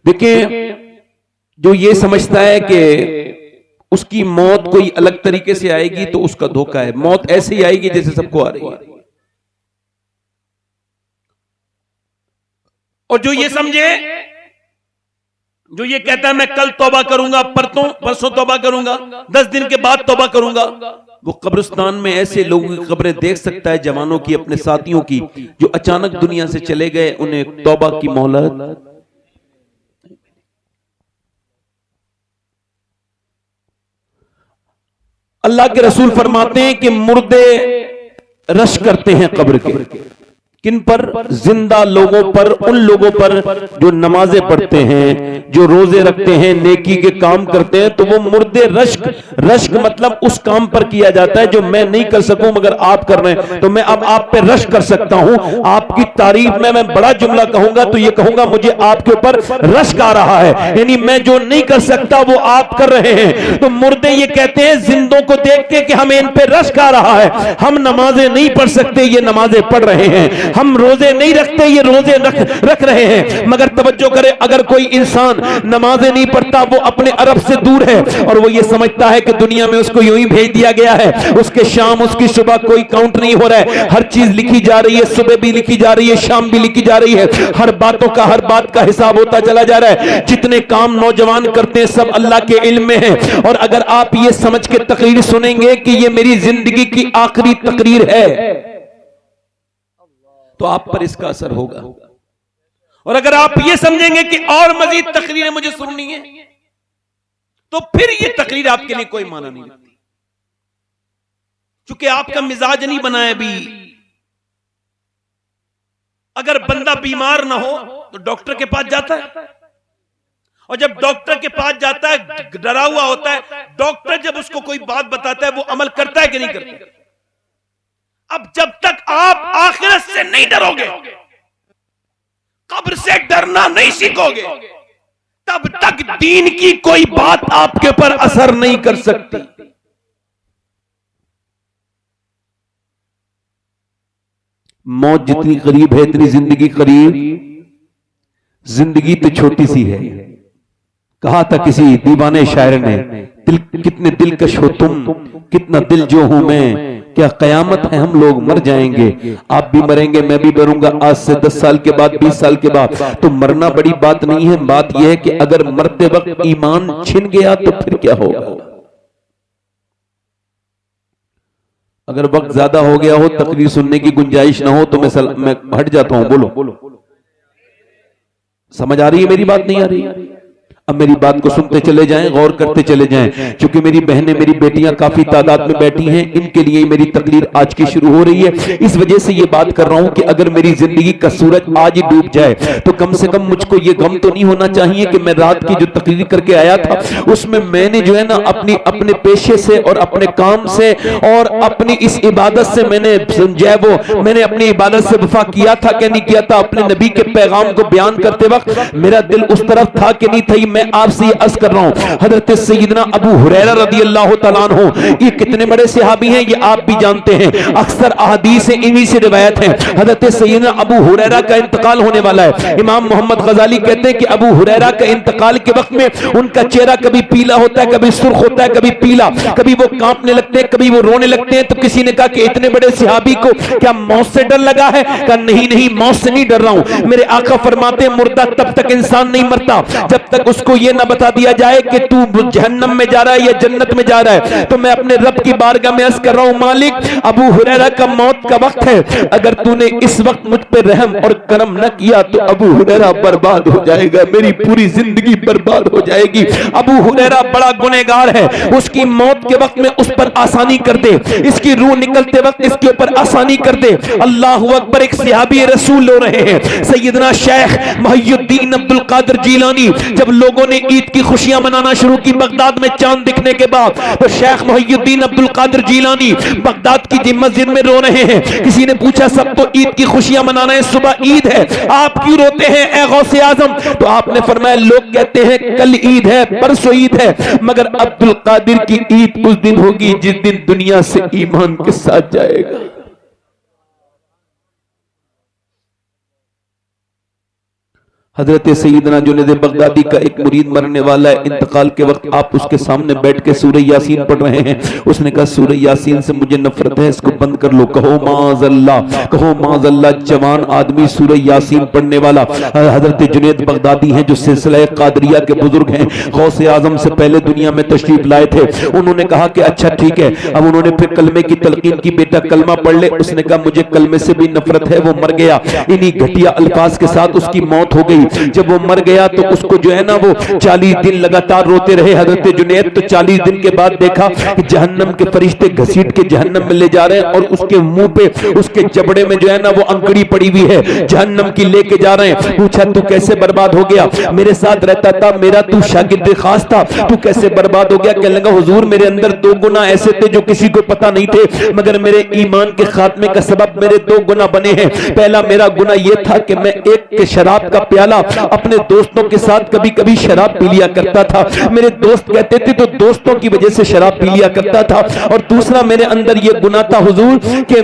देखिए, जो ये समझता है कि उसकी मौत कोई अलग तरीके से आएगी तो उसका धोखा है। मौत ऐसे ही आएगी जैसे सबको आ रही है। और जो ये समझे, जो ये कहता है मैं कल तौबा करूंगा, परसों तौबा करूंगा, 10 दिन के बाद तौबा करूंगा, वो कब्रिस्तान में ऐसे लोगों की कब्रें देख सकता है, जवानों की, अपने साथियों की, जो अचानक दुनिया से चले गए, उन्हें तौबा की मोहलत। अल्लाह के रसूल फरमाते हैं कि मुर्दे रश करते हैं कब्र के। किन पर? जिंदा लोगों पर, उन लोगों पर जो नमाजें पढ़ते हैं, जो रोजे रखते हैं, नेकी के काम करते हैं, तो वो मुर्दे रश्क मतलब उस काम पर किया जाता है जो मैं नहीं कर सकूं मगर आप कर रहे हैं, तो मैं अब आप पे रश कर सकता हूं। आपकी तारीफ में मैं बड़ा जुमला कहूंगा तो ये कहूंगा मुझे आपके ऊपर रश्क आ रहा है, यानी मैं जो नहीं कर सकता वो आप कर रहे हैं। तो मुर्दे ये कहते हैं जिंदों को देख के कि हमें इन पे रश्क आ रहा है, हम नमाजें नहीं पढ़ सकते, ये नमाजें पढ़ रहे हैं, हम रोजे नहीं रखते, ये रोजे रख रहे हैं। मगर तवज्जो करें, अगर कोई इंसान नमाजें नहीं पढ़ता, वो अपने अरब से दूर है और वो ये समझता है कि दुनिया में उसको यूं ही भेज दिया गया है, उसके शाम उसकी सुबह कोई काउंट नहीं हो रहा है, हर चीज लिखी जा रही है, सुबह भी लिखी जा रही है, शाम भी लिखी जा रही है, हर बातों का, हर बात का हिसाब होता चला जा रहा है। जितने काम नौजवान करते हैं सब अल्लाह के इल्म में है। और अगर आप ये समझ के तकरीर सुनेंगे कि ये मेरी जिंदगी की आखिरी तकरीर है, तो आप पर इसका असर होगा। और अगर आप ये समझेंगे कि और मजीद तकरीरें मुझे सुननी है, तो फिर ये तकरीर आपके लिए कोई माना नहीं रखती, क्योंकि आपका मिजाज नहीं बना है अभी। अगर बंदा बीमार ना हो तो डॉक्टर के पास जाता है, और जब डॉक्टर के पास जाता है डरा हुआ होता है, डॉक्टर जब उसको कोई बात बताता है वो अमल करता है कि नहीं करता? अब जब तक आप आखिरत से नहीं डरोगे, कब्र से डरना नहीं सीखोगे, तब तक दीन की कोई बात आपके ऊपर असर नहीं कर सकती। मौत जितनी करीब है इतनी जिंदगी करीब। जिंदगी तो छोटी सी है। कहा था किसी दीवाने शायर ने, दिल कितने दिलकश हो तुम, कितना दिल जो हूं मैं, क्या कयामत है हम लोग मर जाएंगे, आप भी मरेंगे मैं भी मरूंगा, आज से 10 साल के बाद, 20 साल के बाद। तो मरना बड़ी बात नहीं है, बात यह है कि अगर मरते वक्त ईमान छिन गया तो फिर क्या होगा। अगर वक्त ज्यादा हो गया हो, तकरीर सुनने की गुंजाइश ना हो, तो मैं हट जाता हूं। बोलो, समझ आ रही है मेरी बात? नहीं आ रही? अब मेरी बात को सुनते चले जाएं, गौर करते चले जाएं, क्योंकि मेरी बहनें, मेरी बेटियां काफी तादाद में बैठी हैं, इनके लिए मेरी तकरीर आज की शुरू हो रही है। इस वजह से ये बात कर रहा हूं कि अगर मेरी जिंदगी का सूरज आज ही डूब जाए तो कम से कम मुझको ये गम तो नहीं होना चाहिए कि मैं रात की जो तकरीर करके आया था उसमें मैंने जो है ना अपने पेशे से और अपने काम से और अपनी इस इबादत से मैंने अपनी इबादत से वफा किया था कि नहीं किया था। अपने नबी के पैगाम को बयान करते वक्त मेरा दिल उस तरफ था कि नहीं था। मैं आपसे ये अर्ज कर रहा हूं, हजरत सैयदना अबू हुरैरा रदियल्लाहु तआला अन्हु, ये कितने बड़े सहाबी हैं, ये आप भी जानते हैं, अक्सर अहदीस इन्हीं से रिवायत है। हजरत सैयदना अबू हुरैरा का इंतकाल होने वाला है। इमाम मोहम्मद गजाली कहते हैं कि अबू हुरैरा का इंतकाल के वक्त में उनका चेहरा कभी पीला होता है, कभी सुर्ख होता है, कभी पीला, कभी वो कांपने लगते हैं, कभी वो रोने लगते हैं। तो किसी ने कहा कि इतने बड़े सहाबी को क्या मौत से डर लगा है? कहा नहीं, मौत से नहीं डर रहा हूं। मेरे आका फरमाते हैं मुर्दा तब तक इंसान नहीं मरता जब तक उसको ये ना बता दिया जाए कि तू जहन्नम में जा रहा है या जन्नत में जा रहा है। तो मैं अपने रब की बारगाह में अर्ज कर रहा हूं, मालिक अबू हुरैरा का मौत का वक्त है, अगर तूने इस वक्त मुझ पे रहम और करम न किया तो अबू हुरैरा बर्बाद हो जाएगा, मेरी पूरी जिंदगी बर्बाद हो जाएगी। अबू हुरैरा बड़ा गुनहगार है, उसकी मौत के वक्त में उस पर आसानी कर दे, इसकी रूह निकलते वक्त इसके ऊपर आसानी कर दे। अल्लाह अकबर। एक सहाबी रसूल हो रहे हैं, सैयदना शेख मुहियुद्दीन अब्दुल कादिर जीलानी। जब लोगों ने ईद की खुशियां मनाना शुरू की बगदाद में चांद दिखने के बाद, तो शेख मुहियुद्दीन अब्दुल कादिर जीलानी बगदाद की मस्जिद में रो रहे हैं। किसी ने पूछा सब तो ईद की खुशियां मनाना है, सुबह ईद है, आप क्यों रोते हैं ए गौसे आजम? तो आपने फरमाया लोग कहते हैं कल ईद है, परसों ईद है, मगर अब्दुल कादिर की ईद उस दिन होगी जिस दिन दुनिया से ईमान के साथ जाएगा। हजरत सैयदना जुनैद बगदादी का एक मुरीद मरने वाला है, इंतकाल के वक्त आप उसके सामने बैठ के सूरह यासीन पढ़ रहे हैं। उसने कहा सूरह यासीन से मुझे नफरत है, इसको बंद कर लो। कहो माज़अल्लाह, कहो माज़अल्लाह। जवान आदमी सूरह यासीन पढ़ने वाला हजरत जुनैद बगदादी हैं, जो सिलसिला कादरिया के बुजुर्ग हैं, गौसे आजम से पहले दुनिया में तशरीफ लाए थे। उन्होंने कहा कि अच्छा ठीक है। अब उन्होंने फिर कलमे की तलकीन की, बेटा कलमा पढ़ ले। उसने कहा मुझे कलमे से भी नफरत है। वो मर गया। इन्हीं घटिया अल्फाज के साथ उसकी मौत हो गई। जब वो मर गया तो उसको जो है ना वो 40 दिन लगातार रोते रहे हजरत जुनैद। तो 40 दिन के बाद देखा कि जहन्नम के फरिश्ते घसीट के जहन्नम में ले जा रहे हैं और उसके मुंह पे, उसके जबड़े में जो है ना वो अंकड़ी पड़ी हुई है, जहन्नम की लेके जा रहे हैं। पूछा तू कैसे बर्बाद हो गया? मेरे साथ रहता था, मेरा तू शागिर्द खास था, तू कैसे बर्बाद हो गया? कहने लगा हुजूर मेरे अंदर 2 गुना ऐसे थे जो किसी को पता नहीं थे, मगर मेरे ईमान के खात्मे का सबब मेरे 2 गुना बने हैं। पहला मेरा गुना यह था कि मैं एक शराब का प्याला अपने दोस्तों के साथ कभी कभी शराब पी लिया करता था। मेरे दोस्त कहते थे तो दोस्तों की वजह से शराब पी लिया करता था। और दूसरा मेरे अंदर यह गुनाह था हुजूर कि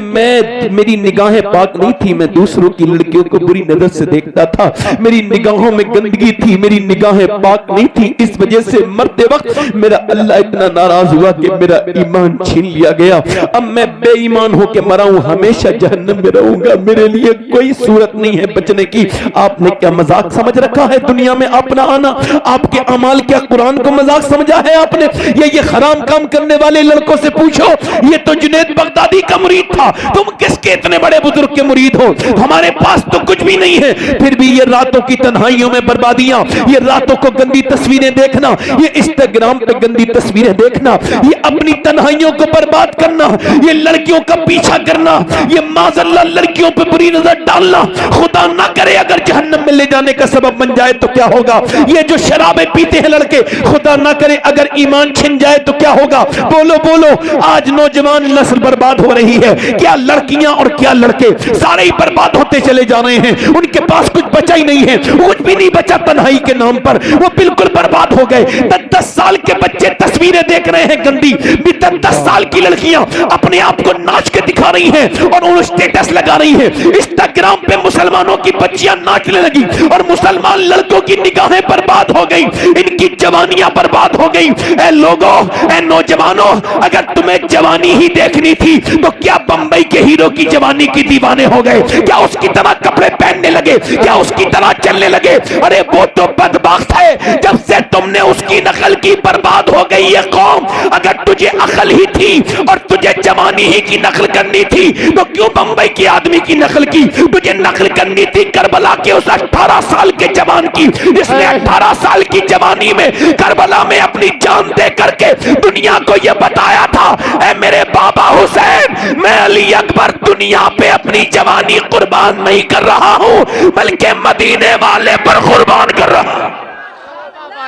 मेरी निगाहें पाक नहीं थी, मैं दूसरों की लड़कियों को बुरी नजर से देखता था। मेरी निगाहों में गंदगी थी, मेरी निगाहें पाक नहीं थी। इस वजह से मरते वक्त मेरा अल्लाह इतना नाराज हुआ कि मेरा ईमान छीन लिया गया। अब मैं बेईमान होकर मरा हूं, हमेशा जहन्नम में रहूंगा। मेरे लिए कोई सूरत नहीं है बचने की। आपने क्या मजाक समझ रखा है दुनिया में अपना आना? आपके अमाल क्या कुरान को मजाक समझा है आपने? ये हराम काम करने वाले लड़कों से पूछो, ये तो जुनैद बगदादी का मुरीद था, तुम किसके इतने बड़े बुजुर्ग के मुरीद हो? हमारे पास तो कुछ भी नहीं है, फिर भी ये रातों की तन्हाइयों में बर्बादियां, ये रातों को गंदी तस्वीरें देखना, ये इंस्टाग्राम पे गंदी तस्वीरें देखना, ये अपनी तन्हाइयों को बर्बाद करना, ये लड़कियों का पीछा करना, ये माज़अल्लाह लड़कियों पे बुरी नजर डालना, खुदा ना करे अगर जहन्नम में ले जाने का सबब बन जाए तो क्या होगा? ये जो शराबें पीते हैं लड़के, खुदा ना करे अगर ईमान छिन जाए तो क्या होगा? बोलो बोलो। आज नौजवान नस्ल बर्बाद हो रही है। क्या लड़कियां और क्या लड़के, सारे ही बर्बाद होते चले जा रहे हैं। उनके पास कुछ बचा ही नहीं है, कुछ भी नहीं बचा तन्हाई के नाम पर, वो बिल्कुल बर्बाद हो गए। 10-10 साल के बच्चे तस्वीरें देख रहे हैं गंदी, 10-10 साल की लड़कियां अपने आप को नाच के दिखा रही हैं और उन स्टेटस लगा रही हैं। इंस्टाग्राम पे मुसलमानों की बच्चियां नाचने लगी और मुसलमान लड़कों की निगाहें बर्बाद हो गई, इनकी जवानियां बर्बाद हो गई। ऐ लोगों, ऐ नौजवानों, अगर तुम्हें जवानी ही देखनी थी तो क्या बंबई के हीरो की जवानी की दीवाने हो गए? क्या उसकी तरह कपड़े पहनने लगे? क्या उसकी तरह चलने लगे? अरे वो तो बदबख्त है, जब से तुमने उसकी नकल की बर्बाद हो गई ये कौम। अगर तुझे अकल ही थी और तुझे जवानी ही की नकल करनी थी तो क्यों बंबई के आदमी की नकल की? तुझे नकल करनी थी करबला के उस 18 साल के जवान की, जिसने 18 साल की जवानी में करबला में अपनी जान दे करके दुनिया को यह बताया था, ऐ मेरे बाबा हुसैन, मैं अली अकबर दुनिया पे अपनी जवानी कुर्बान नहीं कर रहा हूं, बल्कि मदीने वाले पर कुर्बान कर रहा हूं।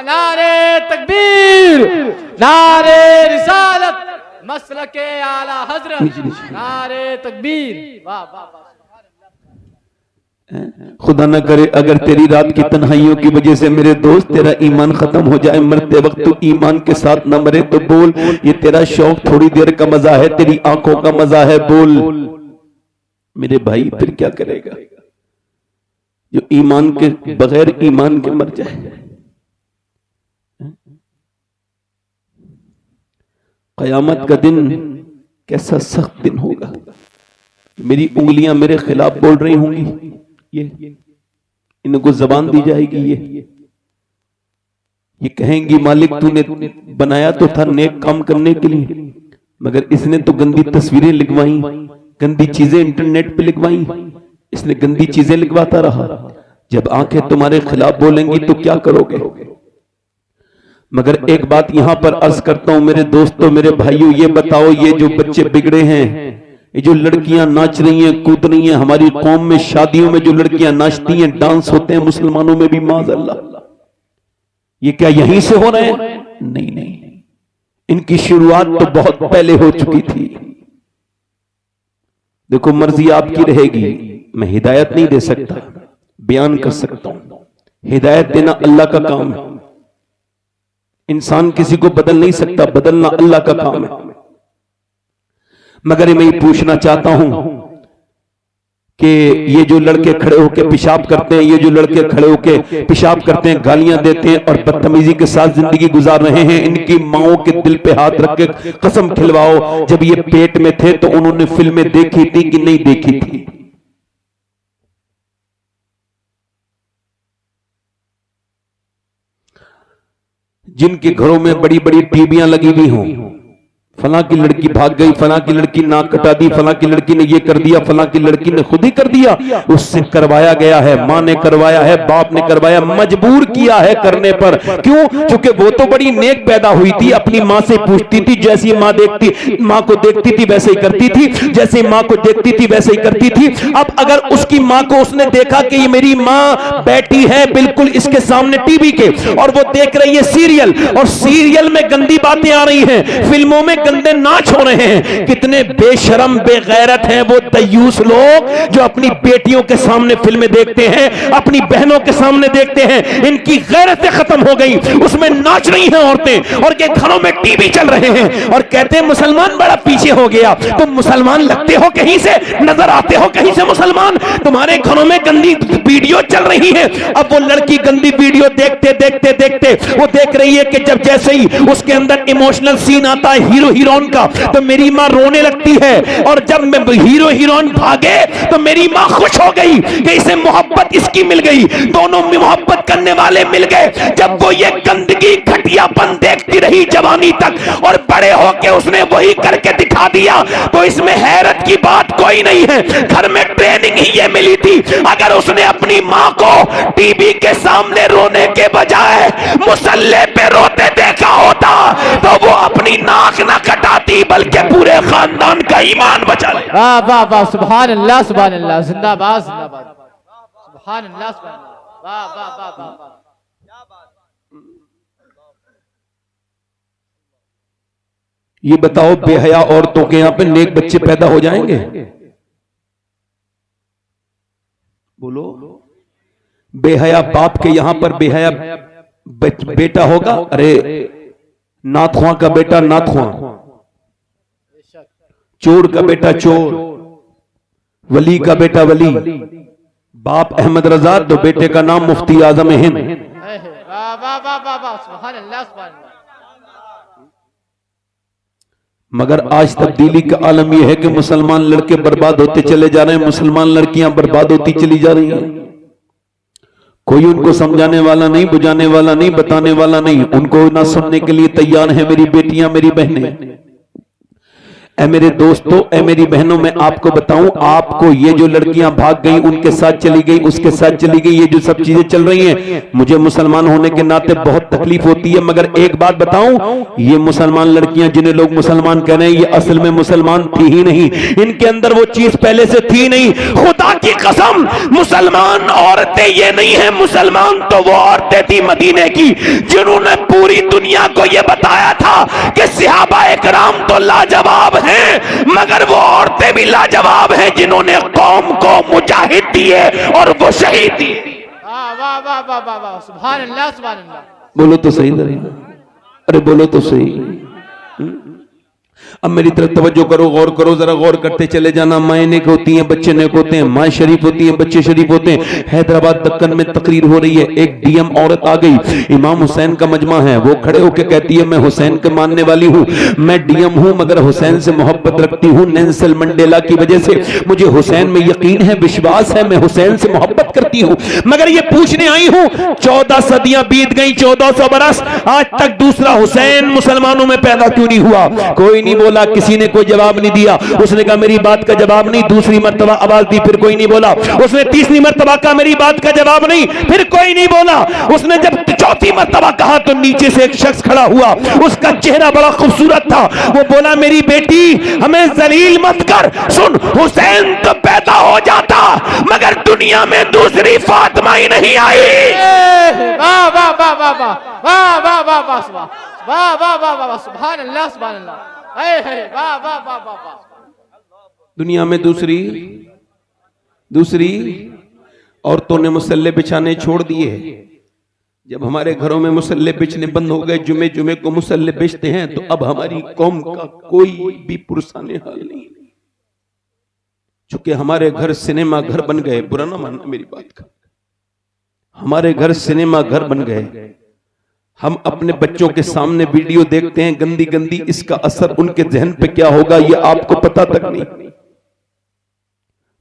नारे तकबीर, नारे रिसालत, मसलके आला हजरत, नारे तकबीर। वाह वाह वाह। खुदा न करे अगर तेरी रात की तन्हाइयों की वजह से मेरे दोस्त तेरा ईमान खत्म हो जाए, मरते वक्त तू ईमान के साथ न मरे तो बोल, ये तेरा शौक थोड़ी देर का मजा है, तेरी आंखों का मजा है। बोल मेरे भाई, फिर क्या करेगा जो ईमान के बगैर ईमान के मर जाए? कयामत का दिन कैसा सख्त दिन होगा। मेरी उंगलियां मेरे खिलाफ बोल रही होंगी, ये इनको जबान दी जाएगी, ये कहेंगी मालिक तूने बनाया तो था नेक काम करने के लिए, मगर इसने तो गंदी तस्वीरें लिखवाई, गंदी चीजें इंटरनेट पे लिखवाई, इसने गंदी चीजें लिखवाता रहा। जब आंखें तुम्हारे खिलाफ बोलेंगी तो क्या करोगे? मगर एक बात यहां पर अर्ज करता हूं मेरे दोस्तों, मेरे भाइयों, ये बताओ, ये जो बच्चे बिगड़े हैं, ये जो लड़कियां नाच रही हैं, कूद रही हैं, हमारी कौम में शादियों में जो लड़कियां नाचती हैं, डांस होते हैं, मुसलमानों में भी माज़अल्लाह, ये क्या यहीं से हो रहे हैं? नहीं नहीं, इनकी शुरुआत तो बहुत पहले हो चुकी थी। देखो मर्जी आपकी रहेगी, मैं हिदायत नहीं दे सकता, बयान कर सकता हूं। हिदायत देना अल्लाह का काम है, इंसान किसी को बदल नहीं सकता, बदलना अल्लाह का काम है। मगर मैं ये पूछना चाहता हूं, कि ये जो लड़के खड़े होकर पेशाब करते हैं, ये जो लड़के खड़े होकर पेशाब करते हैं, गालियां देते हैं और बदतमीजी के साथ जिंदगी गुजार रहे हैं, इनकी माओं के दिल पे हाथ रख के कसम खिलवाओ जब ये पेट में थे तो उन्होंने फिल्में देखी थी कि नहीं देखी थी? जिनके घरों में बड़ी बड़ी टीवियां लगी हुई हों, फला की लड़की भाग गई, फला की लड़की नाक कटा दी, फला की लड़की ने ये कर दिया, फला की लड़की ने खुद ही कर दिया, उससे करवाया गया है, मां ने करवाया है, बाप ने करवाया, मजबूर किया है करने पर। क्यों? क्योंकि वो तो बड़ी नेक पैदा हुई थी, अपनी मां से पूछती थी, जैसी मां को देखती थी वैसे ही करती थी, जैसे मां को देखती थी वैसे ही करती थी। अब अगर उसकी मां को उसने देखा कि ये मेरी मां बैठी है बिल्कुल इसके सामने टीवी के और वो देख रही है सीरियल, और सीरियल में गंदी बातें आ रही हैं, फिल्मों में गंदे नाच हो रहे हैं, कितने बेशरम बेगैरत हैं वो दयूस लोग जो अपनी बेटियों के सामने फिल्में देखते हैं, अपनी बहनों के सामने देखते हैं। इनकी गैरतें खत्म हो गई, उसमें नाच रही हैं औरतें और के घरों में टीवी चल रहे हैं और कहते हैं मुसलमान बड़ा पीछे हो गया। तुम मुसलमान लगते हो कहीं से, नजर आते हो कहीं से मुसलमान, तुम्हारे घरों में गंदी वीडियो चल रही है। अब वो लड़की गंदी वीडियो देखते देखते देखते वो देख रही है कि जब जैसे ही उसके अंदर इमोशनल सीन आता है हीरो हीरोइन का तो मेरी मां रोने लगती है, और जब हीरो हीरोइन भागे तो मेरी मां खुश हो गई कि इसे मोहब्बत इसकी मिल गई, दोनों मोहब्बत करने वाले मिल गए। जब वो ये गंदगी घटियापन देखती रही जवानी तक और बड़े होके उसने वही करके दिखा दिया, तो इसमें हैरत की बात कोई नहीं है। घर में ट्रेनिंग ही ये मिली थी। अगर उसने अपनी मां को टीवी के सामने रोने के बजाय मुसल्ले पे रोते देखा होता तो वो अपनी नाक न कटाती बल्कि पूरे खानदान का ईमान बचा ले। वाह वाह वाह, सुभान अल्लाह सुभान अल्लाह, जिंदाबाद जिंदाबाद, सुभान अल्लाह सुभान अल्लाह, वाह वाह वाह वाह वाह। ये बताओ बेहया औरतों के यहां पे नेक बच्चे पैदा हो जाएंगे? बोलो। बेहया बाप के यहां पर बेहया बेटा होगा? अरे नाथुआ का बेटा नाथुआ, चोर का बेटा चोर, वली का बेटा वली। बाप अहमद रजा तो बेटे का नाम मुफ्ती आजम हिंद। वाह वाह वाह वाह वाह, सुभान अल्लाह सुभान अल्लाह। मगर आज तब्दीली का आलम यह है कि मुसलमान लड़के बर्बाद होते चले जा रहे हैं, मुसलमान लड़कियां बर्बाद होती चली जा रही हैं। कोई उनको समझाने वाला नहीं, बुझाने वाला नहीं, बताने वाला नहीं, उनको ना सुनने के लिए तैयार है मेरी बेटियां मेरी बहनें। ऐ मेरे दोस्तों, ऐ मेरी बहनों, मैं आपको बताऊं, आपको ये जो लड़कियां भाग गई, उनके साथ चली गई, उसके साथ चली गई, ये जो सब चीजें चल रही हैं, मुझे मुसलमान होने के नाते बहुत तकलीफ होती है। मगर एक बात बताऊं, ये मुसलमान लड़कियां जिन्हें लोग मुसलमान कह रहे हैं, ये असल में मुसलमान थी ही नहीं, इनके अंदर वो चीज पहले से थी नहीं। खुदा की कसम, मुसलमान औरतें ये नहीं है, मुसलमान तो वो औरतें थी मदीने की जिन्होंने पूरी दुनिया को ये बताया था कि सहाबा इकराम तो लाजवाब हैं, मगर वो औरतें भी लाजवाब हैं जिन्होंने कौम को मुजाहिद दिए और वो शहीद दिए। वाह वाह वाह वाह वाह वाह, सुभान अल्लाह सुभान अल्लाह। बोलो तो सही दरी, अरे बोलो तो सही। अब मेरी तरफ तवज्जो करो, गौर करो, जरा गौर करते चले जाना। माएं नेक होती हैं, बच्चे नेक होते हैं, माएं शरीफ होती हैं, बच्चे शरीफ होते हैं। हैदराबाद दक्कन में तकरीर हो रही है, एक डीएम औरत आ गई, इमाम हुसैन का मजमा है, वो खड़े होकर कहती है मैं हुसैन के मानने वाली हूँ, मैं डीएम हूँ मगर हुसैन से मोहब्बत रखती हूँ, नेल्सन मंडेला की वजह से मुझे हुसैन में यकीन है, विश्वास है, मैं हुसैन से मोहब्बत करती हूँ। मगर ये पूछने आई हूँ, 14 सदियां बीत गई, 1400 बरस, आज तक दूसरा हुसैन मुसलमानों में पैदा क्यों नहीं हुआ? कोई नहीं बोला, किसी ने कोई जवाब नहीं दिया। उसने कहा मेरी बात का जवाब नहीं, दूसरी मर्तबा आवाज दी, फिर कोई नहीं बोला। उसने तीसरी मर्तबा कहा मेरी बात का जवाब नहीं, फिर कोई नहीं बोला। उसने जब चौथी मर्तबा कहा तो नीचे से एक शख्स खड़ा हुआ, उसका चेहरा बड़ा खूबसूरत था। वो बोला मेरी बेटी हमें जलील मत कर, सुन हुसैन तो पैदा हो जाता मगर दुनिया में दूसरी फातिमा ही नहीं आई। वाह वाह वाह वाह वाह वाह वाह वाह वाह वाह वाह वाह वाह, सुभान अल्लाह सुभान अल्लाह, वाह वाह वाह वाह वाह। दुनिया में दूसरी औरतों ने मुसल्ले बिछाने छोड़ दिए। जब हमारे घरों में मुसल्ले बिछने बंद हो गए, जुमे जुमे को मुसल्ले बिछते हैं, तो अब हमारी कौम का कोई भी पुरसाने हाल नहीं। चूंकि हमारे घर सिनेमा घर बन गए, बुरा ना मानना मेरी बात का, हमारे घर सिनेमा घर बन गए। हम अपने बच्चों के सामने वीडियो देखते हैं गंदी गंदी, इसका असर उनके जहन पे क्या होगा ये आपको पता तक नहीं।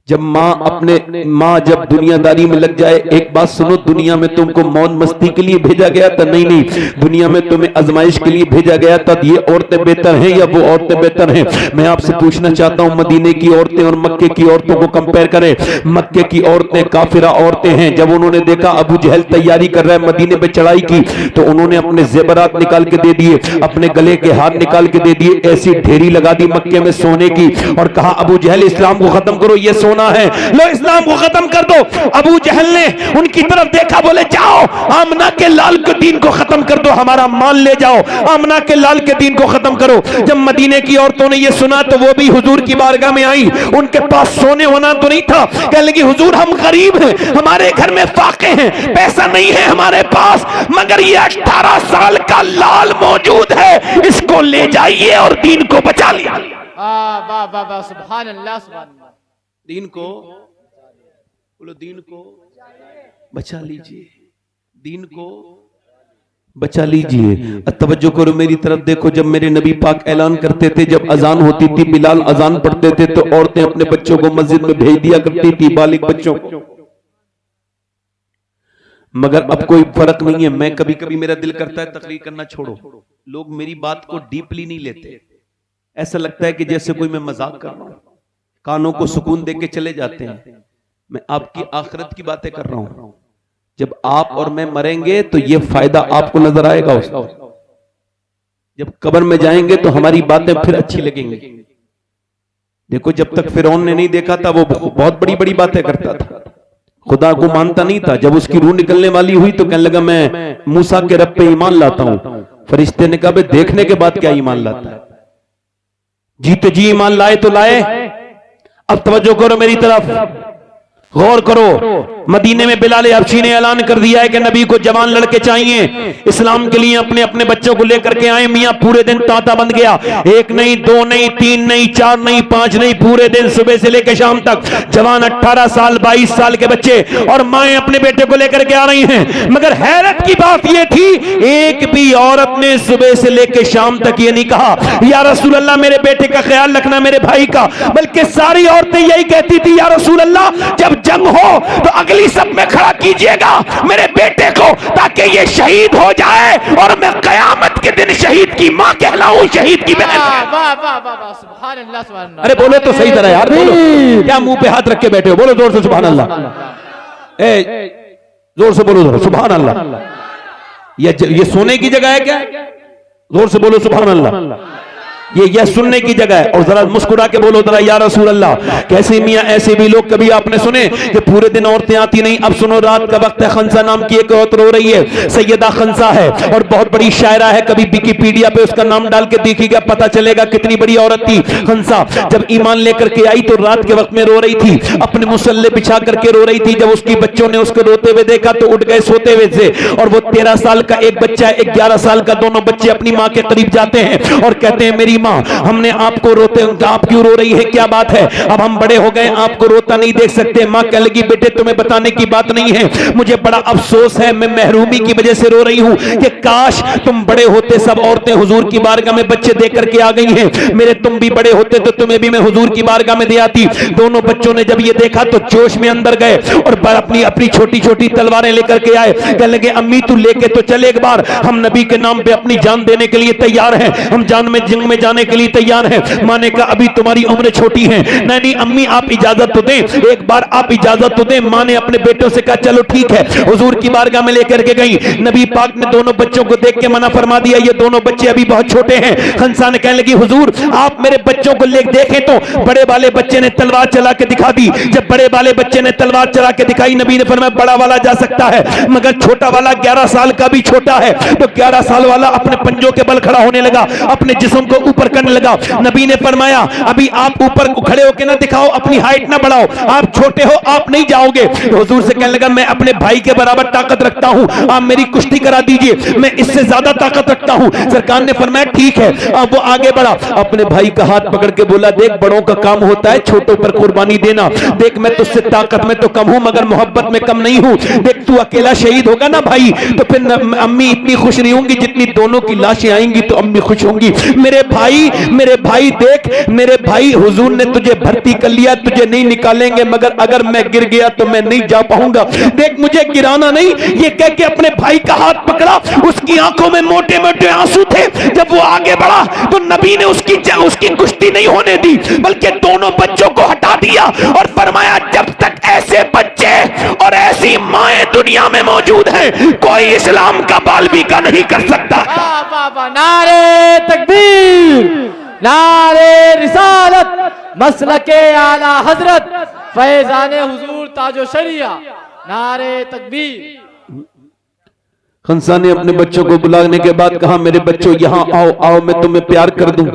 जब माँ जब दुनियादारी में लग जाए, एक बात सुनो, दुनिया में तुमको मौज मस्ती के लिए भेजा गया था? नहीं, दुनिया में तुम्हें आजमाइश के लिए भेजा गया था। ये औरतें बेहतर हैं या वो औरतें बेहतर हैं? मैं आपसे पूछना चाहता हूं, मदीने की औरतें और मक्के की औरतों को कंपेयर करें। मक्के की औरतें काफिरा औरतें हैं। जब उन्होंने देखा अबू जहल तैयारी कर रहा है मदीने पे चढ़ाई की, तो उन्होंने अपने जेवरात निकाल के दे दिए, अपने गले के हार निकाल के दे दिए, ऐसी ढेरी लगा दी मक्के में सोने की और कहा अबू जहल इस्लाम को खत्म करो, ये सोना है, लो इस्लाम को खत्म कर दो। अबू जहल ने उनकी तरफ देखा, बोले जाओ आमना के लाल के दीन को खत्म कर दो, हमारा माल ले जाओ, आमना के लाल के दीन को खत्म करो। जब मदीने की औरतों ने यह सुना तो वो भी हुजूर की बारगाह में आई। उनके पास सोने होना तो नहीं था, कहने लगी हुजूर हम गरीब हैं, हमारे घर में फाके हैं, पैसा नहीं है हमारे पास, मगर ये 18 साल का लाल मौजूद है, इसको ले जाइए और दीन को बचा लिया। वाह वाह वाह, सुभान अल्लाह सुभान अल्लाह। दीन को बोलो, दीन को बचा लीजिए, दीन को बचा लीजिए। तवज्जो करो मेरी तरफ, देखो जब मेरे नबी पाक ऐलान करते थे, जब अजान होती थी, बिलाल अजान पढ़ते थे, तो औरतें अपने बच्चों को मस्जिद में भेज दिया करती थी, बालिग बच्चों को। मगर अब कोई फर्क नहीं है। मैं कभी कभी मेरा दिल करता है तकरीर करना छोड़ो, लोग मेरी बात को डीपली नहीं लेते, ऐसा लगता है कि जैसे कोई मैं मजाक कर रहा हूं, कानों को सुकून देके चले जाते हैं। मैं आपकी आखिरत की बातें कर रहा हूं। जब आप और मैं मरेंगे तो ये फायदा आपको नजर आएगा उसका। जब कब्र में जाएंगे तो हमारी बातें फिर अच्छी लगेंगी। देखो जब तक फिरौन ने नहीं देखा था, वो बहुत बड़ी बड़ी बातें करता था, खुदा को मानता नहीं था। जब उसकी रूह निकलने वाली हुई तो कहने लगा मैं मूसा के रब पे ईमान लाता हूं। फरिश्ते ने कहा भाई देखने के बाद क्या ईमान लाता है, जी तो जी ईमान लाए तो लाए। अब तवज्जो करो मेरी तरफ, गौर करो। मदीने में बिलाल हबशी ने ऐलान कर दिया है कि नबी को जवान लड़के चाहिए, इस्लाम के लिए अपने अपने बच्चों को लेकर के आए। मियां पूरे दिन तांता बन गया, एक नहीं, दो नहीं, तीन नहीं, चार नहीं, पांच नहीं, पूरे दिन सुबह से लेकर शाम तक जवान 18 साल 22 साल के बच्चे और माएं अपने बेटे को लेकर के आ रही हैं। मगर हैरत की बात यह थी, एक भी औरत ने सुबह से लेकर शाम तक ये नहीं कहा या रसूल अल्लाह मेरे बेटे का ख्याल रखना, मेरे भाई का, बल्कि सारी औरतें यही कहती थी या रसूल अल्लाह जब जंग हो तो अगली सब में खड़ा कीजिएगा मेरे बेटे को, ताकि ये शहीद हो जाए और मैं कयामत के दिन शहीद की मां कहलाऊं, शहीद की बहन। वाह वाह वाह, सुभान अल्लाह सुभान अल्लाह। अरे बोलो तो सही तरह यार, बोलो, क्या मुंह पे हाथ रख के बैठे हो? बोलो जोर से सुभान अल्लाह, जोर से बोलो जोर, सुभान अल्लाह। ये सोने की जगह है क्या? जोर से बोलो सुभान अल्लाह। ये सुनने की जगह है। और जरा मुस्कुरा के बोलो जरा या रसूल अल्लाह। कैसे मियां ऐसे भी लोग कभी आपने सुने कि पूरे दिन औरतें आती नहीं? अब सुनो, रात का वक्त है, खंसा नाम की एक औरत रो रही है, सैयदा खंसा है और बहुत बड़ी शायरा है। कभी विकिपीडिया पे उसका नाम डाल के देखिएगा, पता चलेगा कितनी बड़ी औरत थी खंसा। जब ईमान लेकर के आई तो रात के वक्त में रो रही थी, अपने मुसल्ले बिछा करके रो रही थी। जब उसकी बच्चों ने उसको रोते हुए देखा तो उठ गए सोते हुए से, और वो 13 साल का एक बच्चा, 11 साल का, दोनों बच्चे अपनी माँ के करीब जाते हैं और कहते हैं मेरी माँ, हमने आपको रोते, आप क्यों रो रही है, क्या बात है? अब हम बड़े हो गए, आपको रोता नहीं देख सकते। माँ कह लगी बेटे तुम्हें बताने की बात नहीं है, मुझे बड़ा अफसोस है, मैं महरूमी की वजह से रो रही हूँ कि काश तुम बड़े होते। सब औरतें हुजूर की बारगाह में बच्चे देकर के आ गई हैं, मेरे तुम भी बड़े होते तो तुम्हें भी मैं हुजूर की बारगाह में दे आती। दोनों बच्चों ने जब ये देखा तो जोश में अंदर गए और अपनी अपनी छोटी छोटी तलवारें लेकर के आए। कहने लगे अम्मी तू लेके तो चले, एक बार हम नबी के नाम पे अपनी जान देने के लिए तैयार हैं, हम जान में जंग में जाने के लिए तैयार है। मां ने कहा अभी तुम्हारी उम्र छोटी है। नहीं अम्मी आप इजाजत तो दें, एक बार आप इजाजत तो दें। मां ने अपने बेटों से कहा चलो ठीक है, हुजूर की बारगाह में लेकर के गई। नबी पाक ने दोनों बच्चों को देख के मना फरमा दिया, ये दोनों बच्चे अभी बहुत छोटे हैं। खंसा ने कहने लगी हुजूर आप मेरे बच्चों को ले देखें तो बड़े वाले बच्चे ने तलवार चला के दिखा दी। जब बड़े वाले बच्चे ने तलवार चला के दिखाई, नबी ने फरमाया बड़ा वाला जा सकता है, मगर छोटा वाला 11 साल का भी छोटा है। तो 11 साल वाला अपने पंजों के बल खड़ा होने लगा, अपने जिस्म को ऊपर करने लगा। नबी ने फरमाया अभी आप ऊपर खड़े होकर ना दिखाओ, अपनी हाइट ना बढ़ाओ, आप छोटे हो, आप नहीं जाओगे। हुजूर से कहने लगा मैं अपने भाई के बराबर ताकत रखता हूं, आप मेरी कुश्ती करा दीजिए, मैं इससे ज्यादा ताकत रखता हूं। सरकार ने फरमाया ठीक है। अब वो आगे बढ़ा, अपने भाई का हाथ पकड़ के बोला देख बड़ों का काम होता है छोटों पर कुर्बानी देना, देख मैं तुझसे ताकत में तो कम हूं मगर मोहब्बत में कम नहीं हूं, देख तू अकेला शहीद होगा ना भाई तो फिर अम्मी इतनी खुश नहीं होंगी, जितनी दोनों की लाशें आएंगी तो अम्मी खुश होंगी। मेरे भाई देख मेरे भाई, हुजूर ने तुझे भर्ती कर लिया, तुझे नहीं निकालेंगे मगर अगर मैं गिर गया तो मैं नहीं जा पाऊंगा, देख मुझे गिराना नहीं। ये कह के अपने भाई का हाथ पकड़ा, उसकी आंखों में मोटे मोटे आंसू थे। जब वो आगे बढ़ा तो नबी ने उसकी कुश्ती नहीं होने दी, बल्कि दोनों बच्चों को हटा दिया और फरमाया जब तक ऐसे बच्चे और ऐसी माएं दुनिया में मौजूद हैं कोई इस्लाम का बालबीका नहीं कर सकता। नारे तकबीर, नारे रिसालत, मसलके आला हजरत फैजाने हुजूर ताजो शरिया, नारे तकबीर। खंसा ने अपने बच्चों को बुलाने के बाद कहा मेरे बच्चों यहां आओ, आओ मैं तुम्हें प्यार कर दूं।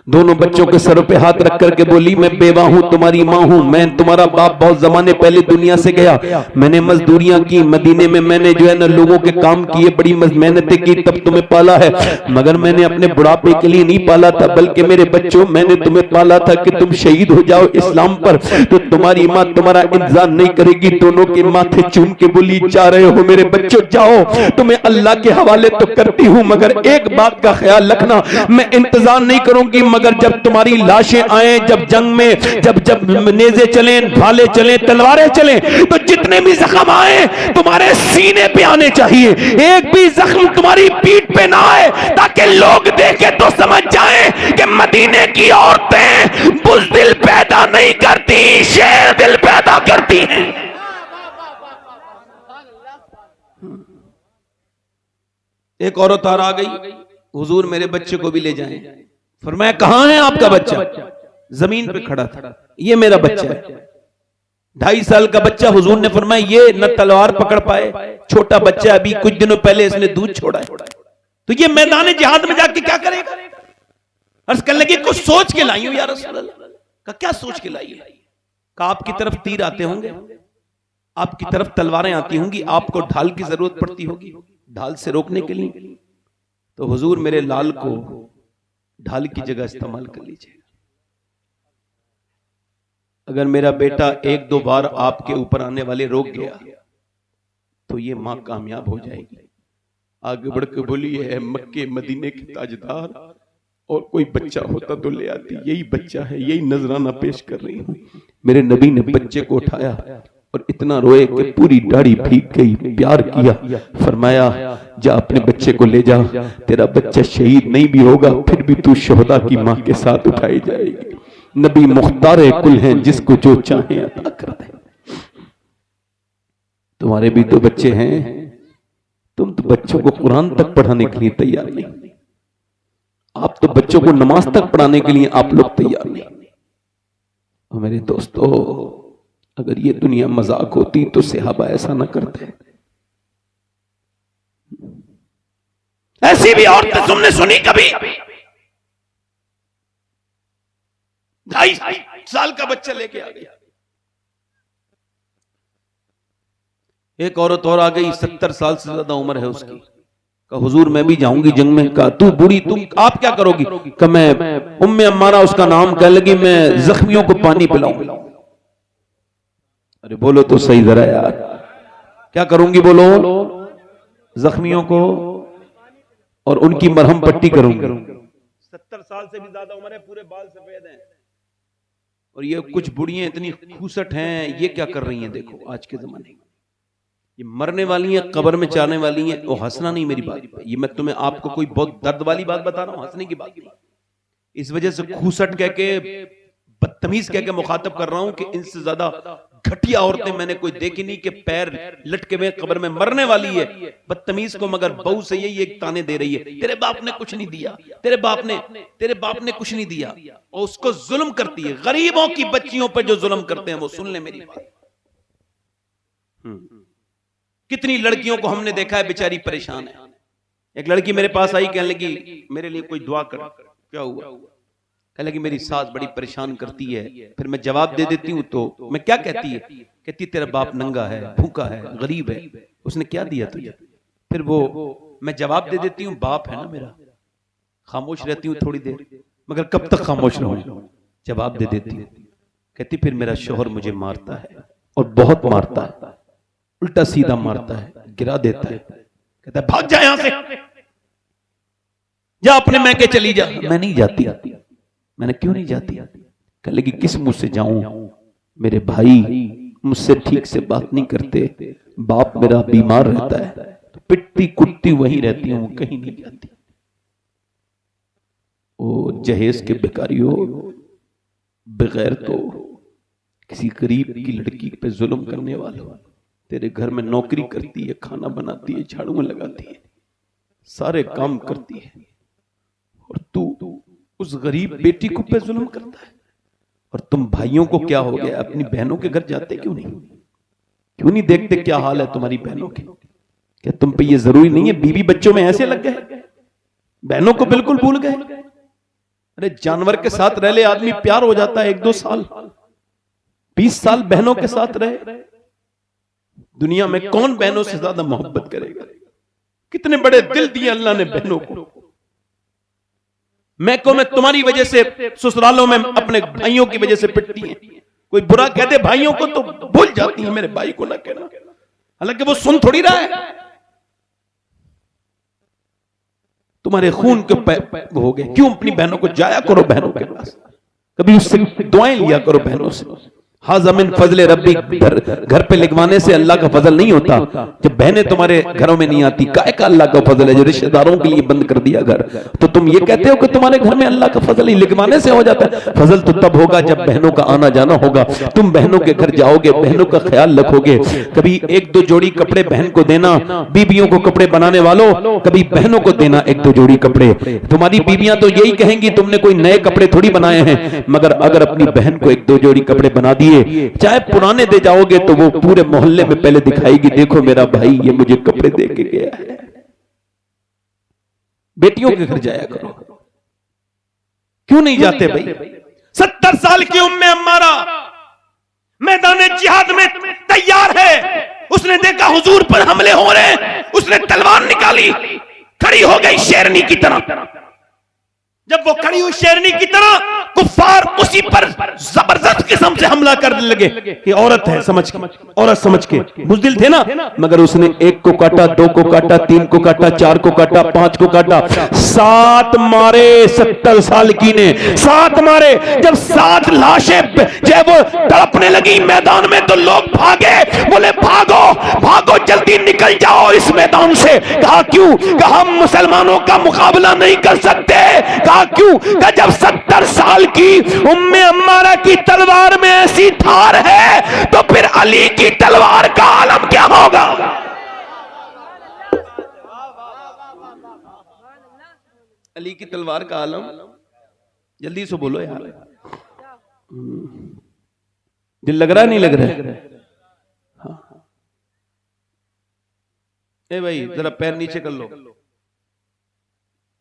दोनों बच्चों के सरों पे हाथ रख करके बोली मैं बेवा हूं, तुम्हारी मां हूं, मैं तुम्हारा बाप बहुत जमाने पहले दुनिया से गया, मैंने मजदूरियां की मदीने में, मैंने जो है ना लोगों के काम किए, बड़ी मेहनतें की, तब तुम्हें पाला है, मगर मैंने अपने बुढ़ापे के लिए नहीं पाला था, बल्कि मेरे बच्चों मैंने तुम्हें पाला था कि तुम शहीद हो जाओ इस्लाम पर, तो तुम्हारी माँ तुम्हारा इंतजार नहीं करेगी। दोनों के माथे चूम के बोली जा रहे हो मेरे बच्चों जाओ, तुम्हें अल्लाह के हवाले तो करती हूं मगर एक बात का ख्याल रखना, मैं इंतजार नहीं करूंगी मगर जब तुम्हारी लाशें आए, जब जंग में जब नेज़े चलें, भाले चलें, तलवारें चलें, तो जितने भी जख्म आए तुम्हारे सीने पे आने चाहिए, एक भी जख्म तुम्हारी पीठ पे ना आए, ताकि लोग देखे तो समझ जाएं कि मदीने की औरतें बुज़दिल पैदा नहीं करती, शेर दिल पैदा करती हैं। एक औरत आ गई, हुजूर मेरे बच्चे को भी ले जाएं। फरमाया कहां है आपका बच्चा? जमीन पे खड़ा था। ये मेरा बच्चा है, 2.5 साल का बच्चा। हुजूर ने फरमाया ये न तलवार पकड़ पाए, छोटा बच्चा, अभी कुछ दिनों पहले इसने दूध छोड़ा है, तो ये मैदान जिहाद में जाके क्या करेगा? अर्ज करने लगी कुछ सोच के लाई हूं या रसूल अल्लाह। का क्या सोच के लाई है? का आपकी तरफ तीर आते होंगे, आपकी तरफ तलवारें आती होंगी, आपको ढाल की जरूरत पड़ती होगी ढाल से रोकने के लिए, तो हुजूर मेरे लाल को ढाल की जगह इस्तेमाल कर लीजिए। अगर मेरा बेटा 1-2 बार आपके ऊपर आने वाले रोक गया तो ये मां कामयाब हो जाएगी। आगे बढ़ के बोली है मक्के मदीने के ताजदार, और कोई बच्चा होता तो ले आती, यही बच्चा है, यही नजराना पेश कर रही हूं। मेरे नबी ने बच्चे को उठाया और इतना रोए कि पूरी दाढ़ी भीग गई, प्यार किया, फरमाया जा अपने बच्चे को ले जा, तेरा बच्चा शहीद नहीं भी होगा फिर भी तू शोहदा की मां के साथ उठाई जाएगी। नबी मुख्तार कुल हैं, जिसको जो चाहे अता कर दे। तुम्हारे भी तो बच्चे हैं, तुम तो बच्चों को कुरान तक पढ़ाने के लिए तैयार नहीं, आप तो बच्चों को नमाज तक पढ़ाने के लिए आप लोग तैयार नहीं। और मेरे दोस्तों अगर ये दुनिया मजाक होती तो सहाबा ऐसा ना करते। ऐसी भी औरतें तुमने सुनी कभी? 2.5 साल का बच्चा लेके आ गया। एक औरत और आ गई, 70 साल से ज्यादा उम्र है उसकी। कहा हुजूर मैं भी जाऊंगी जंग में। कहा तू बूढ़ी, तुम आप क्या करोगी? कहा मैं उम्मे अम्मारा उसका नाम कह लगी, मैं जख्मियों को पानी पिलाऊंगी। अरे बोलो तो सही जरा यार, क्या करूंगी बोलो? जख्मियों को और उनकी मरहम पट्टी करूंगी। 70 साल से भी ज्यादा उम्र है, पूरे बाल सफेद हैं, और ये कुछ बुढ़ियां इतनी खूसट हैं, ये क्या कर रही हैं? देखो आज के जमाने में ये मरने वाली हैं, कब्र में जाने वाली हैं। वो हंसना नहीं मेरी बात, ये मैं तुम्हें आपको कोई बहुत दर्द वाली बात बता रहा हूं, हंसने की बात नहीं। इस वजह से खूसट कह के, बदतमीज कह के मुखातब कर रहा हूं कि इनसे ज्यादा घटिया औरतें मैंने कोई देखी नहीं कि पैर लटके हुए कब्र में मरने वाली है बदतमीज को, मगर बहू से यही एक ताने दे रही है, तेरे बाप ने कुछ नहीं दिया, तेरे बाप ने कुछ नहीं दिया, और उसको जुल्म करती है। गरीबों की बच्चियों पर जो जुल्म करते हैं वो सुन ले मेरी बात। कितनी लड़कियों को हमने देखा है बेचारी परेशान है। एक लड़की मेरे पास आई, कहने लगी मेरे लिए कोई दुआ कर। क्या हुआ? कह लगी मेरी सास बड़ी परेशान करती है, फिर मैं जवाब दे देती हूँ तो मैं क्या कहती है? कहती तेरा बाप नंगा है, भूखा है, गरीब है, उसने क्या दिया तुझे? फिर वो मैं जवाब दे देती हूँ बाप है ना मेरा। खामोश रहती हूँ थोड़ी देर, मगर कब तक खामोश रहूं? जवाब दे देती हूँ। कहती फिर मेरा शोहर मुझे मारता है और बहुत मारता है, उल्टा सीधा मारता है, गिरा देता है, कहता है भाग जा यहां से, जा अपने मैके चली जा। मैं नहीं जाती। मैंने क्यों नहीं जाती? कह लगी किस मुंह से जाऊं, मेरे भाई मुझसे ठीक से बात नहीं करते, बाप मेरा बीमार रहता है, तो पिटती कुटती वहीं रहती हूं, कहीं नहीं जाती। ओ जहेज के बेकारियों, बगैर तो किसी गरीब की लड़की पे जुल्म करने वालों, तेरे घर में नौकरी करती है, खाना बनाती है, झाड़ू में लगाती है, सारे काम करती है, और तू उस गरीब बेटी को पे जुल्म करता है। और तुम भाइयों को क्या हो गया? अपनी बहनों के घर जाते क्यों नहीं? क्यों नहीं देखते क्या हाल है तुम्हारी बहनों के? क्या तुम पे ये जरूरी नहीं है? बीवी बच्चों में ऐसे लग गए, बहनों को बिल्कुल भूल गए। अरे जानवर के साथ रह ले आदमी, प्यार हो जाता है 1-2 साल, 20 साल बहनों के साथ रहे। दुनिया में कौन बहनों से ज्यादा मोहब्बत करेगा? कितने बड़े दिल दिए अल्लाह ने बहनों को। मैं तुम्हारी वजह से ससुरालों में अपने भाइयों की वजह से पिटती हैं। कोई बुरा कह दे भाइयों को तो भूल जाती है मेरे भाई को ना कहना, हालांकि वो सुन थोड़ी रहा है। तुम्हारे खून के हो गए, क्यों अपनी बहनों को जाया करो बहनों के पास, कभी उससे दुआएं लिया करो बहनों से। हाज़मिन फजले रब्बी, घर पे लिखवाने से अल्लाह का फजल नहीं होता। जब बहनें तुम्हारे घरों में नहीं आती, काय का अल्लाह का फजल है जो रिश्तेदारों के लिए बंद कर दिया घर? तो तुम ये कहते हो कि तुम्हारे घर में अल्लाह का फजल ही लिखवाने से हो जाता है? फजल तो तब होगा जब बहनों का आना जाना होगा। तुम बहनों के घर जाओगे, बहनों का ख्याल रखोगे, कभी 1-2 जोड़ी कपड़े बहन को देना। बीबियों को कपड़े बनाने वालों, कभी बहनों को देना 1-2 जोड़ी कपड़े। तुम्हारी बीबियां तो यही कहेंगी तुमने कोई नए कपड़े थोड़ी बनाए हैं, मगर अगर अपनी बहन को 1-2 जोड़ी कपड़े बना दिए, चाहे पुराने दे जाओगे तो वो पूरे मोहल्ले में पहले दिखाएगी, देखो मेरा भाई ये मुझे कपड़े दे के गया है। बेटियों के घर जाया करो। क्यों नहीं जाते भाई? 70 साल की उम्मे अम्मारा मैदान जिहाद में तैयार है। उसने देखा हुजूर पर हमले हो रहे हैं, उसने तलवार निकाली, खड़ी हो गई शेरनी की तरह। जब वो खड़ी हुई शेरनी की तरह, कुफ्फार उसी पर जबरदस्त किस्म से हमला करने लगे कि औरत है समझ के, औरत समझ के बुज़दिल थे ना। मगर उसने 1 को काटा, 2 को काटा, 3 को काटा, 4 को काटा, 5 को काटा, 7 मारे 70 साल की ने, 7 मारे। जब 7 लाशें जब वो तड़पने लगी मैदान में तो लोग भागे, बोले भागो भागो जल्दी निकल जाओ इस मैदान से। कहा क्यों? कहा हम मुसलमानों का मुकाबला नहीं कर सकते। कहा क्यों? कहा जब 70 साल की उम्मे अम्मारा की तलवार में ऐसी धार है तो फिर अली की तलवार का आलम क्या होगा? अली की तलवार का आलम, जल्दी से बोलो यार, दिल लग रहा है नहीं लग रहा है? हाँ। ए भाई जरा पैर नीचे कर लो,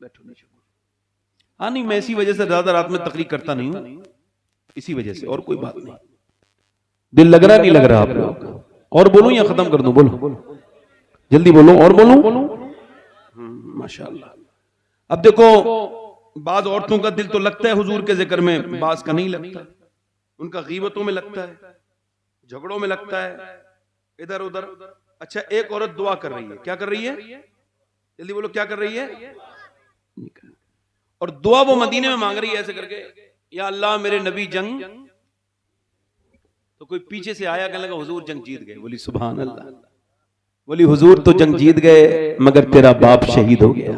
बैठो नीचे। हाँ नहीं, मैं इसी वजह से ज्यादा रात में तकरीर करता नहीं हूं, इसी वजह से, और कोई बात नहीं। दिल लग रहा नहीं लग रहा आप लोग? और बोलूं या खत्म कर दूं? बोलो जल्दी बोलो, और बोलूं? माशाअल्लाह। अब देखो, बाज औरतों का दिल तो लगता है हुजूर के जिक्र में, बाज का नहीं लगता। उनका गीबतों में लगता है, झगड़ों में लगता है, इधर उधर। अच्छा, एक औरत दुआ कर रही है, क्या कर रही है? जल्दी बोलो, क्या कर रही है? और दुआ वो मदीने में मांग रही है ऐसे करके, या अल्लाह मेरे नबी जंग। तो कोई पीछे से आया, कहने लगा हुजूर जंग जीत गए। बोली सुभान अल्लाह। बोली हुजूर तो जंग जीत गए मगर तेरा बाप शहीद हो गया।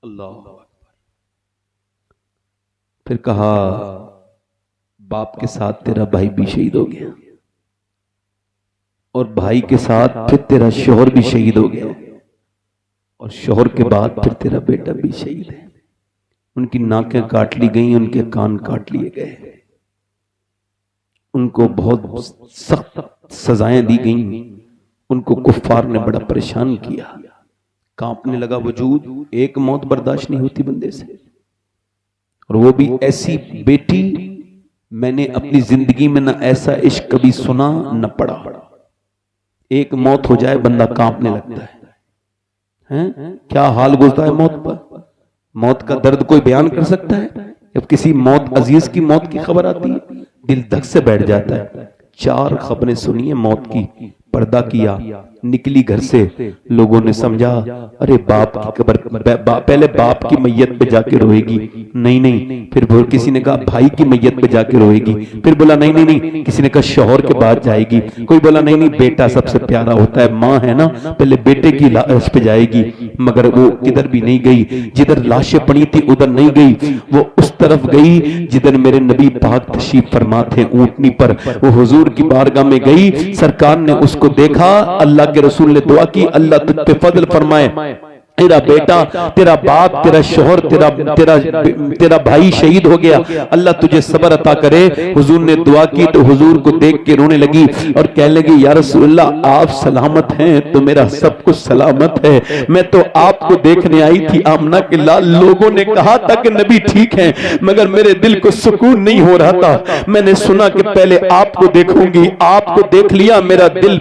अल्लाह। फिर कहा बाप के साथ तेरा भाई भी शहीद हो गया, और भाई के साथ फिर तेरा शोहर भी शहीद हो गया, और शोहर के बाद फिर तेरा बेटा भी शहीद है। उनकी नाकें काट ली गई, उनके कान काट लिए गए, उनको बहुत सख्त सजाएं दी गई, उनको कुफ्फार ने बड़ा परेशान किया। कांपने लगा वजूद, एक मौत बर्दाश्त नहीं होती बंदे से, और वो भी ऐसी बेटी मैंने अपनी जिंदगी में ना ऐसा इश्क कभी सुना न पढ़ा। एक मौत हो जाए बंदा कांपने लगता है? क्या हाल गुजरता है मौत पर। मौत का दर्द कोई बयान कर सकता है? जब किसी मौत अजीज की मौत की खबर आती है दिल धक से बैठ जाता है। 4 खबरें सुनी है मौत की, पर्दा किया, निकली घर से, लोगों ने समझा अरे बाप की कब्र, पहले बाप की मैयत पे जाके रोएगी, नहीं, फिर किसी ने कहा भाई की मैयत पे जाके रोएगी, फिर बोला नहीं, किसी ने कहा शौहर के बाद जाएगी, कोई बोला नहीं बेटा सबसे प्यारा होता है, माँ है ना पहले बेटे की लाश पे जाएगी, मगर वो किधर भी नहीं गई। जिधर लाशें पड़ी थी उधर नहीं गई, वो उस तरफ गई जिधर मेरे नबी पाक तशरीफ फरमा थे ऊंटनी पर। वो हुजूर की बारगाह में गई, सरकार ने उसको देखा, अल्लाह के रसूल ने दुआ की अल्लाह तुझ पे फजल फरमाए, तेरा बेटा, तेरा बाप, तेरा शोहर, तेरा भाई शहीद हो गया, अल्लाह तुझे सब्र अता करे। हुजूर ने दुआ की तो हुजूर को देख के रोने लगी और कहने लगी या रसूलल्लाह आप सलामत हैं तो मेरा सब कुछ सलामत है। मैं तो आपको देखने आई थी आमना के लाल, लोगों ने कहा था कि नबी ठीक है मगर मेरे दिल को सुकून नहीं हो रहा था। मैंने सुना कि पहले आपको देखूंगी, आपको देख लिया मेरा दिल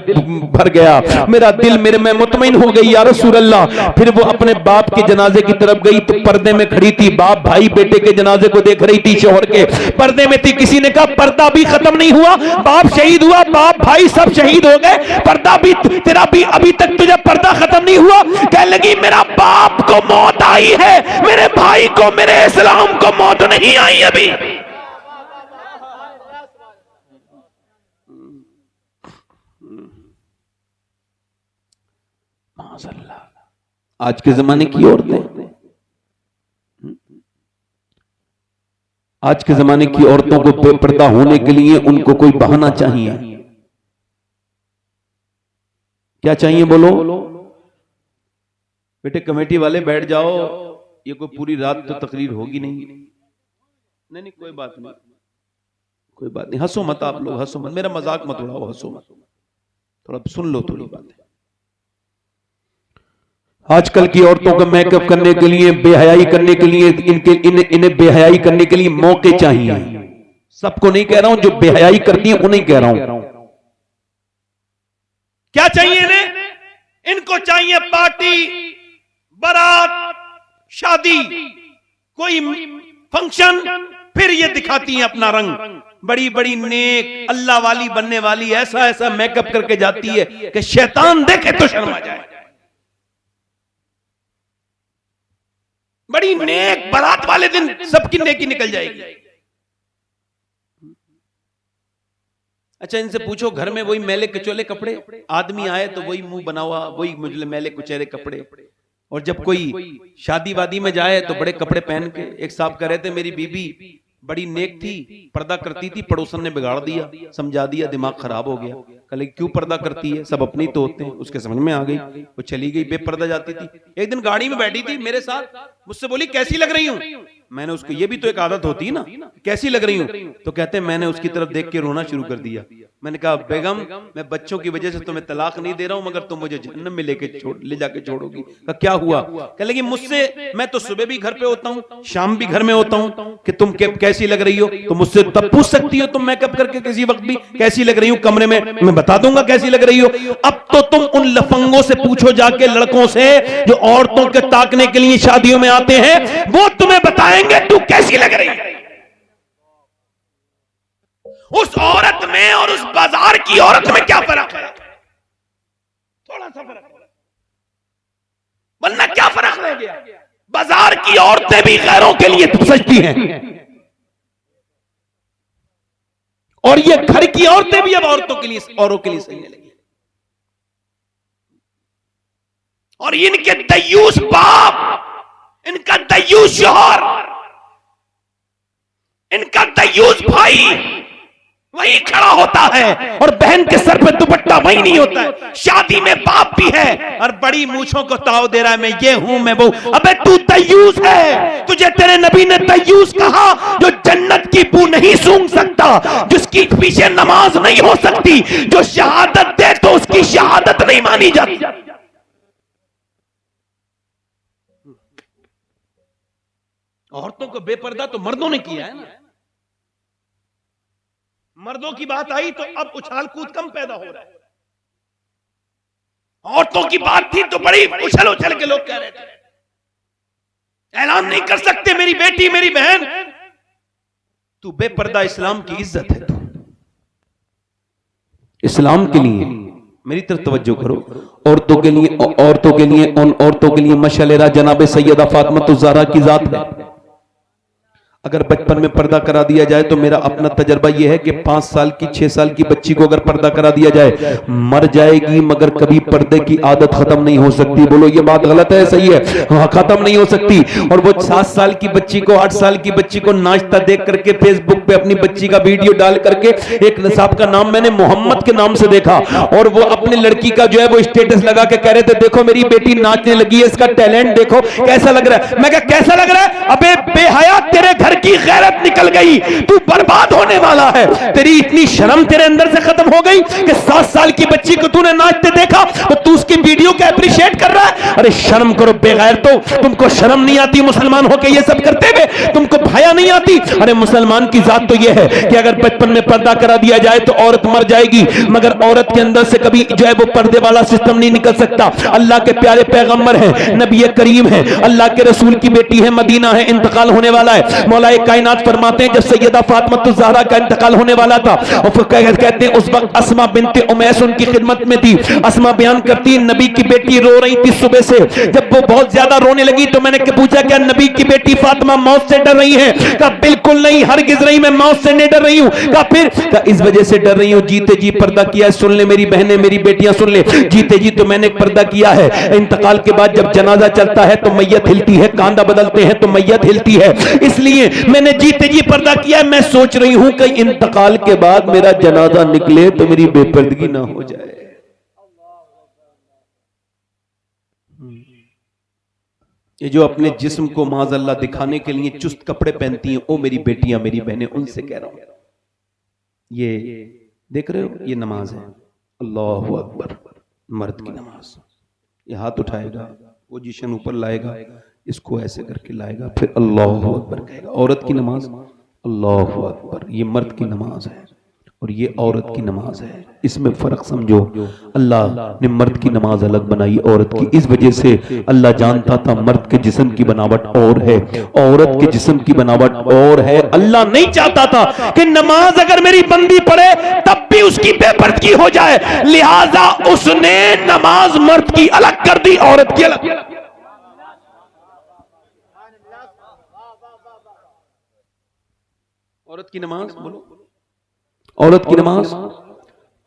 भर गया, मेरा दिल मैं मुतमईन हो गई या रसूलल्लाह। फिर वो अपने बाप के जनाजे की तरफ गई तो पर्दे में खड़ी थी, बाप भाई बेटे के जनाजे को देख रही थी, शौहर के पर्दे में थी। किसी ने कहा पर्दा भी खत्म नहीं हुआ, बाप शहीद हुआ, बाप भाई सब शहीद हो गए, पर्दा भी तेरा भी अभी तक तुझे पर्दा खत्म नहीं हुआ। कहने लगी मेरा बाप को मौत आई है, मेरे भाई को, मेरे इस्लाम को मौत नहीं आई अभी। माशाअल्लाह आज के जमाने की औरतें, आज के जमाने की औरतों को बेपर्दा होने के लिए उनको कोई बहाना चाहिए। क्या चाहिए बोलो बेटे? कमेटी वाले बैठ जाओ, ये कोई पूरी रात तो तकरीर होगी नहीं, कोई बात नहीं, कोई बात नहीं, हंसो मत आप लोग, हंसो मत, मेरा मजाक मत उड़ाओ, हंसो मत, थोड़ा सुन लो थोड़ी बातें। आजकल की औरतों को मेकअप करने के लिए, बेहयाई करने के लिए, इन्हें बेहयाई करने के लिए मौके चाहिए। सबको नहीं कह रहा हूं, जो बेहयाई करती है उन्हें कह रहा हूं। क्या चाहिए इन्हें? इनको चाहिए पार्टी, बारात, शादी, कोई फंक्शन, फिर ये दिखाती हैं अपना रंग, बड़ी बड़ी नेक अल्लाह वाली बनने वाली, ऐसा ऐसा मेकअप करके जाती है कि शैतान देखे तो शर्मा जाए। बड़ी नेक बारात वाले दिन सबकी नेकी निकल जाएगी। अच्छा इनसे पूछो घर में वही मैले कचोले कपड़े, आदमी आए तो वही मुंह बना हुआ, वही मुझे मैले कुचेरे कपड़े, और जब कोई शादी वादी में जाए तो बड़े कपड़े पहन के। एक साहब कह रहे थे मेरी बीबी बड़ी नेक थी, पर्दा करती थी, पड़ोसन ने बिगाड़ दिया, समझा दिया, दिमाग खराब हो गया। कल क्यों पर्दा करती है, सब अपने तो होते हैं। उसके समझ में आ गई, वो चली गई, बेपर्दा जाती थी। एक दिन गाड़ी में बैठी थी मेरे साथ, मुझसे बोली कैसी लग रही हूँ। मैंने उसको, ये भी तो एक आदत होती है ना, कैसी लग रही हूँ, तो कहते हैं मैंने उसकी तरफ देख के रोना शुरू कर दिया। मैंने कहा बेगम मैं बच्चों की वजह से तुम्हें तलाक नहीं दे रहा हूं, मगर तुम मुझे जहन्नम में ले जाके छोड़ोगी। कहा क्या हुआ? कह लगी मुझसे, मैं तो सुबह भी घर पे होता हूँ, शाम भी घर में होता हूँ, कि तुम कैसी लग रही हो, तो मुझसे तब पूछ सकती हो तुम मेकअप करके किसी वक्त भी कैसी लग रही हूँ कमरे में, मैं बता दूंगा कैसी लग रही हो। अब तो तुम उन लफंगों से पूछो जाके, लड़कों से जो औरतों के ताकने के लिए शादियों में आते हैं, वो तुम्हें बताएंगे तू कैसी लग रही है। उस औरत में और उस बाजार की औरत में क्या फर्क है? थोड़ा सा फर्क है, वरना क्या फर्क रह गया? बाजार की औरतें भी गैरों के लिए सजती हैं, और ये घर की औरतें भी अब औरतों के लिए, औरों के लिए सजने लगी। और इनके दयूस बाप, इनका दयूस शौहर, इनका दयूस भाई वही खड़ा होता है, और बहन के सर पे दुपट्टा वही नहीं होता है। शादी में बाप भी है और बड़ी मूछों को ताव दे रहा है, मैं ये हूं मैं वो। अबे तू दयूस है, तुझे तेरे नबी ने दयूस कहा, जो जन्नत की बू नहीं सूंघ सकता, जिसकी पीछे नमाज नहीं हो सकती, जो शहादत दे तो उसकी शहादत नहीं मानी जाती। औरतों को बेपर्दा तो मर्दों ने किया है ना। मर्दों की बात आई तो अब उछाल कूद कम पैदा हो रहा है। औरतों की बात थी तो बड़ी उछल उछल के लोग कह रहे थे, ऐलान नहीं कर सकते मेरी बेटी मेरी बहन, तू बेपर्दा, इस्लाम की इज्जत है तू। इस्लाम के लिए मेरी तरफ तवज्जो करो। औरतों के लिए उन औरतों के लिए मशअल जनाब सैयदा फातिमा ज़हरा की जात है। अगर बचपन में पर्दा करा दिया जाए तो मेरा अपना तजर्बा यह है कि 5 साल की 6 साल की बच्ची को अगर पर्दा करा दिया जाए मर जाएगी, मगर कभी पर्दे की आदत खत्म नहीं हो सकती। बोलो ये बात गलत है सही है? हाँ, खत्म नहीं हो सकती। और वो 7 साल की बच्ची को 8 साल की बच्ची को नाचता देख करके फेसबुक पे अपनी बच्ची का वीडियो डाल करके, एक नसाब का नाम मैंने मोहम्मद के नाम से देखा, और वो अपनी लड़की का जो है वो स्टेटस लगा के कह रहे थे देखो मेरी बेटी नाचने लगी है, इसका टैलेंट देखो कैसा लग रहा है। मैं कहा कैसा लग रहा है? अबे बेहया, तेरे घर की गैरत निकल गई, तू बर्बाद होने वाला है। तेरी इतनी शर्म तेरे अंदर से खत्म हो गई कि 7 साल की बच्ची को तूने नाचते देखा तो तू उसकी वीडियो को अप्रिशिएट कर रहा है। अरे शर्म करो बेगैर, तो तुमको शर्म नहीं आती मुसलमान होके ये सब करते हुए? तुमको भया नहीं आती? अरे मुसलमान की जात तो ये है कि अगर बचपन में पर्दा करा दिया जाए तो औरत मर जाएगी, मगर औरत के अंदर से कभी जो है वो पर्दे वाला सिस्टम नहीं निकल सकता। अल्लाह के प्यारे पैगंबर हैं, नबी करीम है, अल्लाह के रसूल की बेटी है, मदीना है, इंतकाल होने वाला है। मौलाए कायनात फरमाते हैं जब सैयदा फातिमा ज़हरा का इंतकाल होने वाला था, और फिर कहते हैं उस वक्त अस्मा बिनते उमैस उनकी खिदमत में थी। अस्मा बयान करती है नबी की बेटी रो रही थी सुबह से, जब वो बहुत ज्यादा रोने लगी तो मैंने पूछा क्या नबी की बेटी फातिमा मौत से डर रही है? कहा बिल्कुल नहीं, हरगिज़ नहीं, मैं मौत से नहीं डर रही हूं। कहा फिर? कहा इस वजह से डर रही हूं, जीते जी पर्दा किया है। सुन ले मेरी बहनें मेरी बेटियां सुन ले, जीते जी तो मैंने पर्दा किया है, इंतकाल के बाद जब जनाजा चलता है तो मैयत हिलती है, कांदा बदलते हैं तो मैयत हिलती है, इसलिए मैंने जीते जी पर्दा किया है। मैं सोच रही हूं कि इंतकाल के बाद मेरा जनाजा निकले तो मेरी बेपर्दगी ना हो जाए। ये जो अपने जिस्म को माज़अल्लाह दिखाने के लिए चुस्त कपड़े पहनती हैं, ओ मेरी बेटियां मेरी बहनें, उनसे कह रहा हूं, ये देख रहे हो ये नमाज है, अल्लाहु अकबर, मर्द की नमाज। ये हाथ उठाएगा, पोजीशन ऊपर लाएगा, इसको ऐसे करके लाएगा, फिर अल्लाहु अकबर कहेगा। औरत की नमाज अल्लाहु अकबर, ये मर्द की नमाज है और ये औरत की नमाज है। इसमें फर्क समझो, अल्लाह ने मर्द की नमाज अलग बनाई औरत की। इस वजह से अल्लाह जानता था मर्द के जिस्म की बनावट और है, औरत के जिस्म की बनावट और है। अल्लाह नहीं चाहता था कि नमाज अगर मेरी बंदी पढ़े तब भी उसकी बेपर्दगी हो जाए, लिहाजा उसने नमाज मर्द की अलग कर दी, औरत की अलग। औरत की नमाज बोलो, औरत की नमाज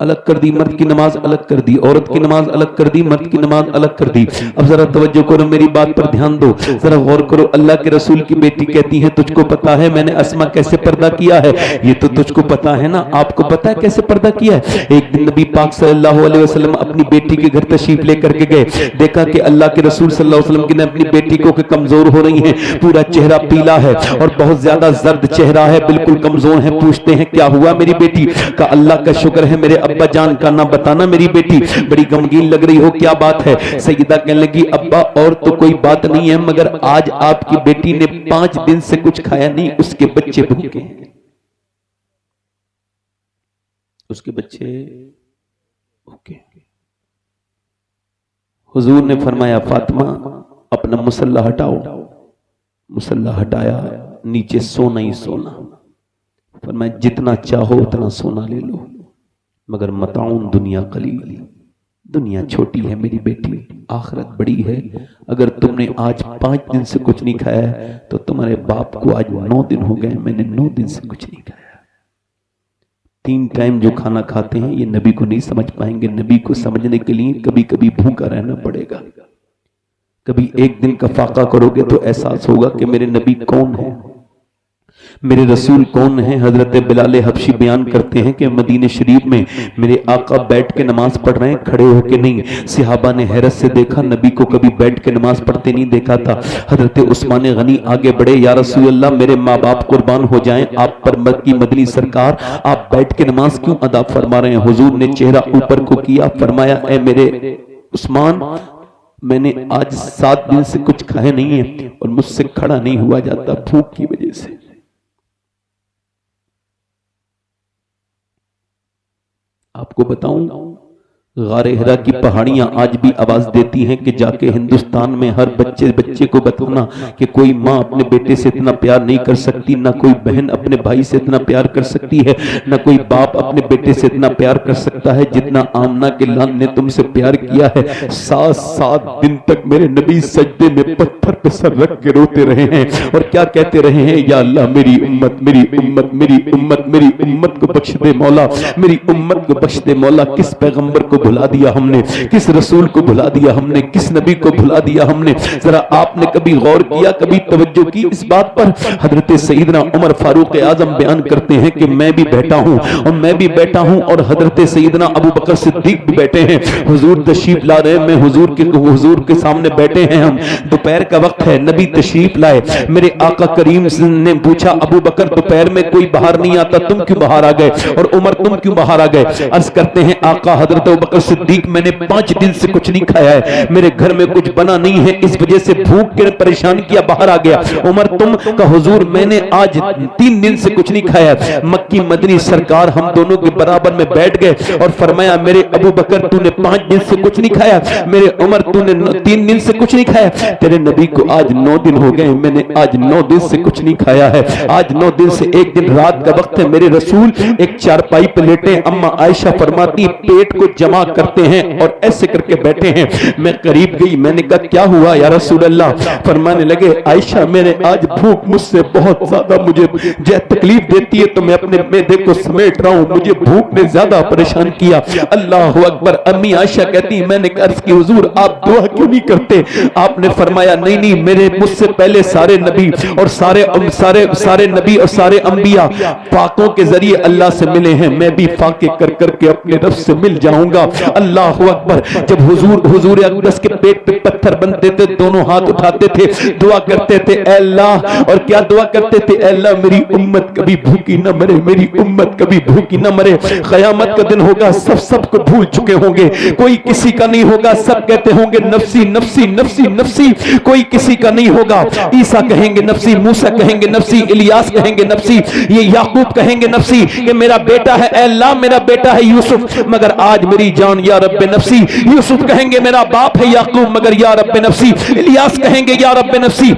अलग कर दी, मर्द की नमाज अलग कर दी, औरत की नमाज अलग कर दी, मर्द की नमाज अलग कर दी। अब जरा तवज्जो करो, मेरी बात पर ध्यान दो, जरा गौर करो। अल्लाह के रसूल की बेटी कहती है तुझको पता है मैंने अस्मा कैसे पर्दा किया है? ये तो तुझको पता है ना, आपको पता है कैसे पर्दा किया है? एक दिन नबी पाक सल्लल्लाहु अलैहि वसल्लम अपनी बेटी के घर तशरीफ लेकर के गए, देखा कि अल्लाह के रसूल सल्लल्लाहु अलैहि वसल्लम की ने अपनी बेटी को कमजोर हो रही है, पूरा चेहरा पीला है और बहुत ज्यादा जर्द चेहरा है, बिल्कुल कमजोर है। पूछते हैं क्या हुआ मेरी बेटी? का अल्लाह का शुक्र है मेरे अब्बा जान का ना बताना मेरी बेटी बड़ी गमगीन लग रही हो, क्या बात है? सैयदा कहने लगी अब्बा और तो कोई बात नहीं है, मगर आज आपकी बेटी ने 5 दिन से कुछ खाया नहीं, उसके बच्चे भूखे हैं, उसके बच्चे भूखे। हुजूर ने फरमाया फातिमा अपना मुसल्ला हटाओ। मुसल्ला हटाया, नीचे सोना ही सोना। फरमाया जितना चाहो उतना सोना ले लो, मगर मताउन दुनिया कलील, दुनिया छोटी है मेरी बेटी, आखिरत बड़ी है। अगर तुमने आज 5 दिन से कुछ नहीं खाया है तो तुम्हारे बाप को आज 9 दिन हो गए, मैंने 9 दिन से कुछ नहीं खाया। 3 टाइम जो खाना खाते हैं ये नबी को नहीं समझ पाएंगे। नबी को समझने के लिए कभी कभी भूखा रहना पड़ेगा, कभी एक दिन का फाका करोगे तो एहसास होगा कि मेरे नबी कौन है, मेरे रसूल कौन है। हजरत बिलाल हबशी बयान करते हैं कि मदीने शरीफ में मेरे आका बैठ के नमाज पढ़ रहे हैं, खड़े होके नहीं। सहाबा ने हैरत से देखा, नबी को कभी बैठ के नमाज पढ़ते नहीं देखा था। हजरत उस्मान गनी आगे बढ़े, या रसूल अल्लाह मेरे माँ बाप कुर्बान हो जाएं, आप पर की मदनी सरकार आप बैठ के नमाज क्यों अदा फरमा रहे हैं? हुजूर ने चेहरा ऊपर को किया, फरमाया ए मेरे उस्मान मैंने आज 7 दिन से कुछ खाया नहीं है, और मुझसे खड़ा नहीं हुआ जाता भूख की वजह से। आपको बताऊं, गारे हिरा की पहाड़ियां आज भी आवाज देती हैं कि जाके हिंदुस्तान में हर बच्चे को बताना कि कोई माँ अपने बेटे से इतना प्यार नहीं कर सकती, ना कोई बहन अपने भाई से इतना प्यार कर सकती है, ना कोई बाप अपने बेटे से इतना प्यार कर सकता है जितना आमना के लाल ने तुमसे प्यार किया है। 7 दिन तक मेरे नबी सजदे में पत्थर पे सर रख के रोते रहे हैं और क्या कहते रहे हैं, या अल्लाह मेरी उम्मत मेरी उम्मत मेरी उम्मत मेरी उम्मत को बख्श दे मौला, मेरी उम्मत को बख्श दे मौला। किस पैगंबर को भुला दिया हमने, किस रसूल को भुला दिया हमने, किस नबी को भुला दिया हमने। जरा आपने कभी गौर किया, कभी तवज्जो की इस बात पर? हजरत सईदना उमर फारूक आजम बयान करते हैं कि मैं भी बैठा हूं और मैं भी बैठा हूं और हजरत सईदना अबू बकर सिद्दीक भी बैठे हैं। हुजूर तशरीफ ला रहे हैं, मैं हुजूर के सामने बैठे हैं। हम दोपहर का वक्त है, नबी तशरीफ लाए। मेरे आका करीम ने पूछा, अबू बकर दोपहर में कोई बाहर नहीं आता, तुम क्यों बाहर आ गए? और उमर तुम क्यों बाहर आ गए? अर्ज करते हैं, आका हजरत अबू बकर सिद्दीक, मैंने 5 दिन से कुछ नहीं खाया है, मेरे घर में कुछ बना नहीं है, इस वजह से भूख के परेशान किया, बाहर आ गया। उमर तुम का हुजूर, मैंने आज 3 दिन से कुछ नहीं खाया। मक्की मदनी सरकार हम दोनों के बराबर में बैठ गए और फरमाया, मेरे अबू बकर तूने 5 दिन से कुछ नहीं खाया, मेरे उमर तूने 3 दिन से कुछ नहीं खाया, तेरे नबी को आज 9 दिन हो गए, मैंने आज 9 दिन से कुछ नहीं खाया है। आज 9 दिन से एक दिन रात का वक्त है, मेरे रसूल एक चारपाई पे लेटे, अम्मा आयशा फरमाती पेट को जमा करते हैं और ऐसे करके बैठे हैं। मैं करीब गई, मैंने कहा क्या हुआ या रसूल अल्लाह? फरमाने लगे, आयशा मैंने आज भूख मुझसे बहुत ज्यादा मुझे तकलीफ देती है तो मैं अपने मैदे को समेट रहा हूं, मुझे भूख ने ज्यादा परेशान किया। अल्लाह अकबर। अम्मी आयशा कहती, मैंने अर्ज की हुजूर आप दुआ क्यों नहीं करते? आपने फरमाया, नहीं नहीं, मेरे मुझसे पहले सारे नबी और सारे नबी और सारे अंबिया फाकों के जरिए अल्लाह से मिले हैं, मैं भी फाके कर करके अपने रब से मिल जाऊंगा। अल्लाह अकबर। जब हुजूर अक़दस के पेट पे पत्थर बनते थे, दोनों हाथ उठाते थे, दुआ करते थे, ऐ अल्लाह, और क्या दुआ करते थे? ऐ अल्लाह मेरी उम्मत कभी भूखी न मरे, मेरी उम्मत कभी भूखी न मरे। क़यामत का दिन होगा, सब को भूल चुके होंगे, कोई किसी का नहीं होगा, सब कहते होंगे नफ्सी नफ्सी नफ्सी नफ्सी, कोई किसी का नहीं होगा। ईसा कहेंगे नफ्सी, मूसा कहेंगे नफ्सी, इलियास कहेंगे नफ्सी, ये याकूब कहेंगे नफ्सी कि मेरा बेटा है, ऐ अल्लाह मेरा बेटा है यूसुफ, मगर आज मेरी जान या रब्बे नफ्सी। यूसुफ कहेंगे मेरा बाप है याकूब, मगर या रब्बे नफ्सी। इलियास कहेंगे या रब्बे नफ्सी।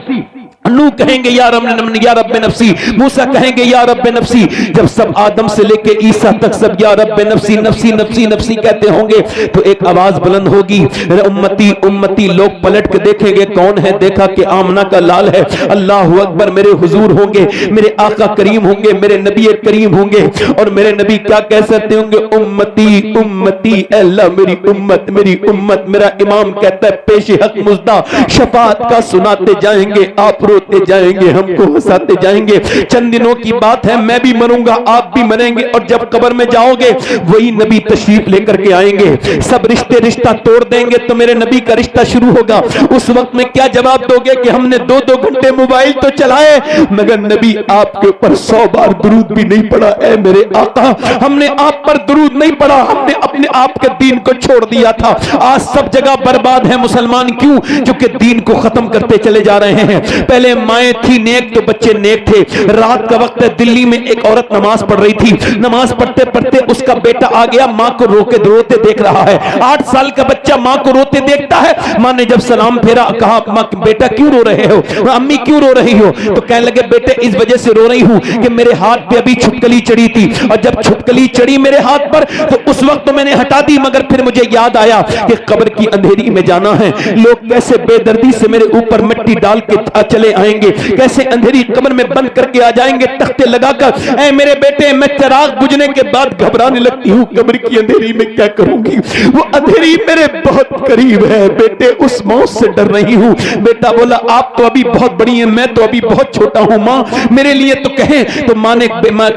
नूह कहेंगे या रब्बे नफ्सी। मूसा कहेंगे या रब्बे नफ्सी। जब सब आदम से लेके ईसा तक सब या रब्बे नफ्सी नफ्सी नफ्सी नफ्सी कहते होंगे तो एक आवाज बुलंद होगी, उम्मती उम्मती। लोग पलट के देखेंगे कौन है, देखा कि आमना का लाल है। अल्लाह अकबर। मेरे हुजूर होंगे, मेरे आका करीम होंगे, मेरे नबी करीम होंगे और मेरे नबी क्या कह सकते होंगे? उम्मती उम्मती, अल्लाह मेरी उम्मत मेरी उम्मत। मेरा इमाम कहता है पेश हक मुजदा शफात का सुनाते जाएंगे, आप रोते जाएंगे, हमको हंसाते जाएंगे। चंद दिनों की बात है, मैं भी मरूंगा, आप भी मरेंगे और जब कब्र में जाओगे वही नबी तशरीफ लेकर के आएंगे। सब रिश्ते रिश्ता तोड़ देंगे तो मेरे नबी का रिश्ता शुरू होगा। उस वक्त में क्या जवाब दोगे कि हमने 2-2 घंटे मोबाइल तो चलाए मगर नबी आपके ऊपर 100 बार दुरूद भी नहीं पढ़ा। ऐ मेरे आका, हमने आप पर दुरूद नहीं पढ़ा, हमने अपने आप के दीन को छोड़ दिया था। आज सब जगह बर्बाद है मुसलमान, क्यों? क्योंकि दीन को खत्म करते चले जा रहे हैं। पहले माएँ थी नेक तो बच्चे नेक थे। रात का वक्त है, दिल्ली में एक औरत नमाज पढ़ रही थी, नमाज पढ़ते पढ़ते उसका बेटा आ गया, माँ को रोते देख रहा है। 8 साल का बच्चा माँ को रोते देखता है। माँ ने जब सलाम फेरा, कहा माँ बेटा क्यों रो रहे हो? अम्मी क्यों रो रही हो? तो कहने लगे बेटे इस वजह से रो रही हूँ कि मेरे हाथ पे अभी छुटकली चढ़ी थी और जब छुटकली चढ़ी मेरे हाथ पर तो उस वक्त तो मैंने हटा दी, मगर फिर मुझे याद आया कि कब्र की अंधेरी में जाना है। लोग कैसे बेदर्दी से मेरे ऊपर मिट्टी डाल के चले आएंगे, कैसे अंधेरी कब्र में बंद करके आ जाएंगे तख्ते लगाकर। ऐ मेरे बेटे, मैं चिराग बुझने के बाद घबराने लगती हूँ, कब्र की अंधेरी में क्या करूंगी? वो अंधेरी मेरे बहुत करीब है बेटे, उस मौत से डर रही हूँ। बेटा बोला आप तो अभी बहुत बड़ी हैं, मैं तो अभी बहुत छोटा हूँ माँ, मेरे लिए तो कहें। तो माँ ने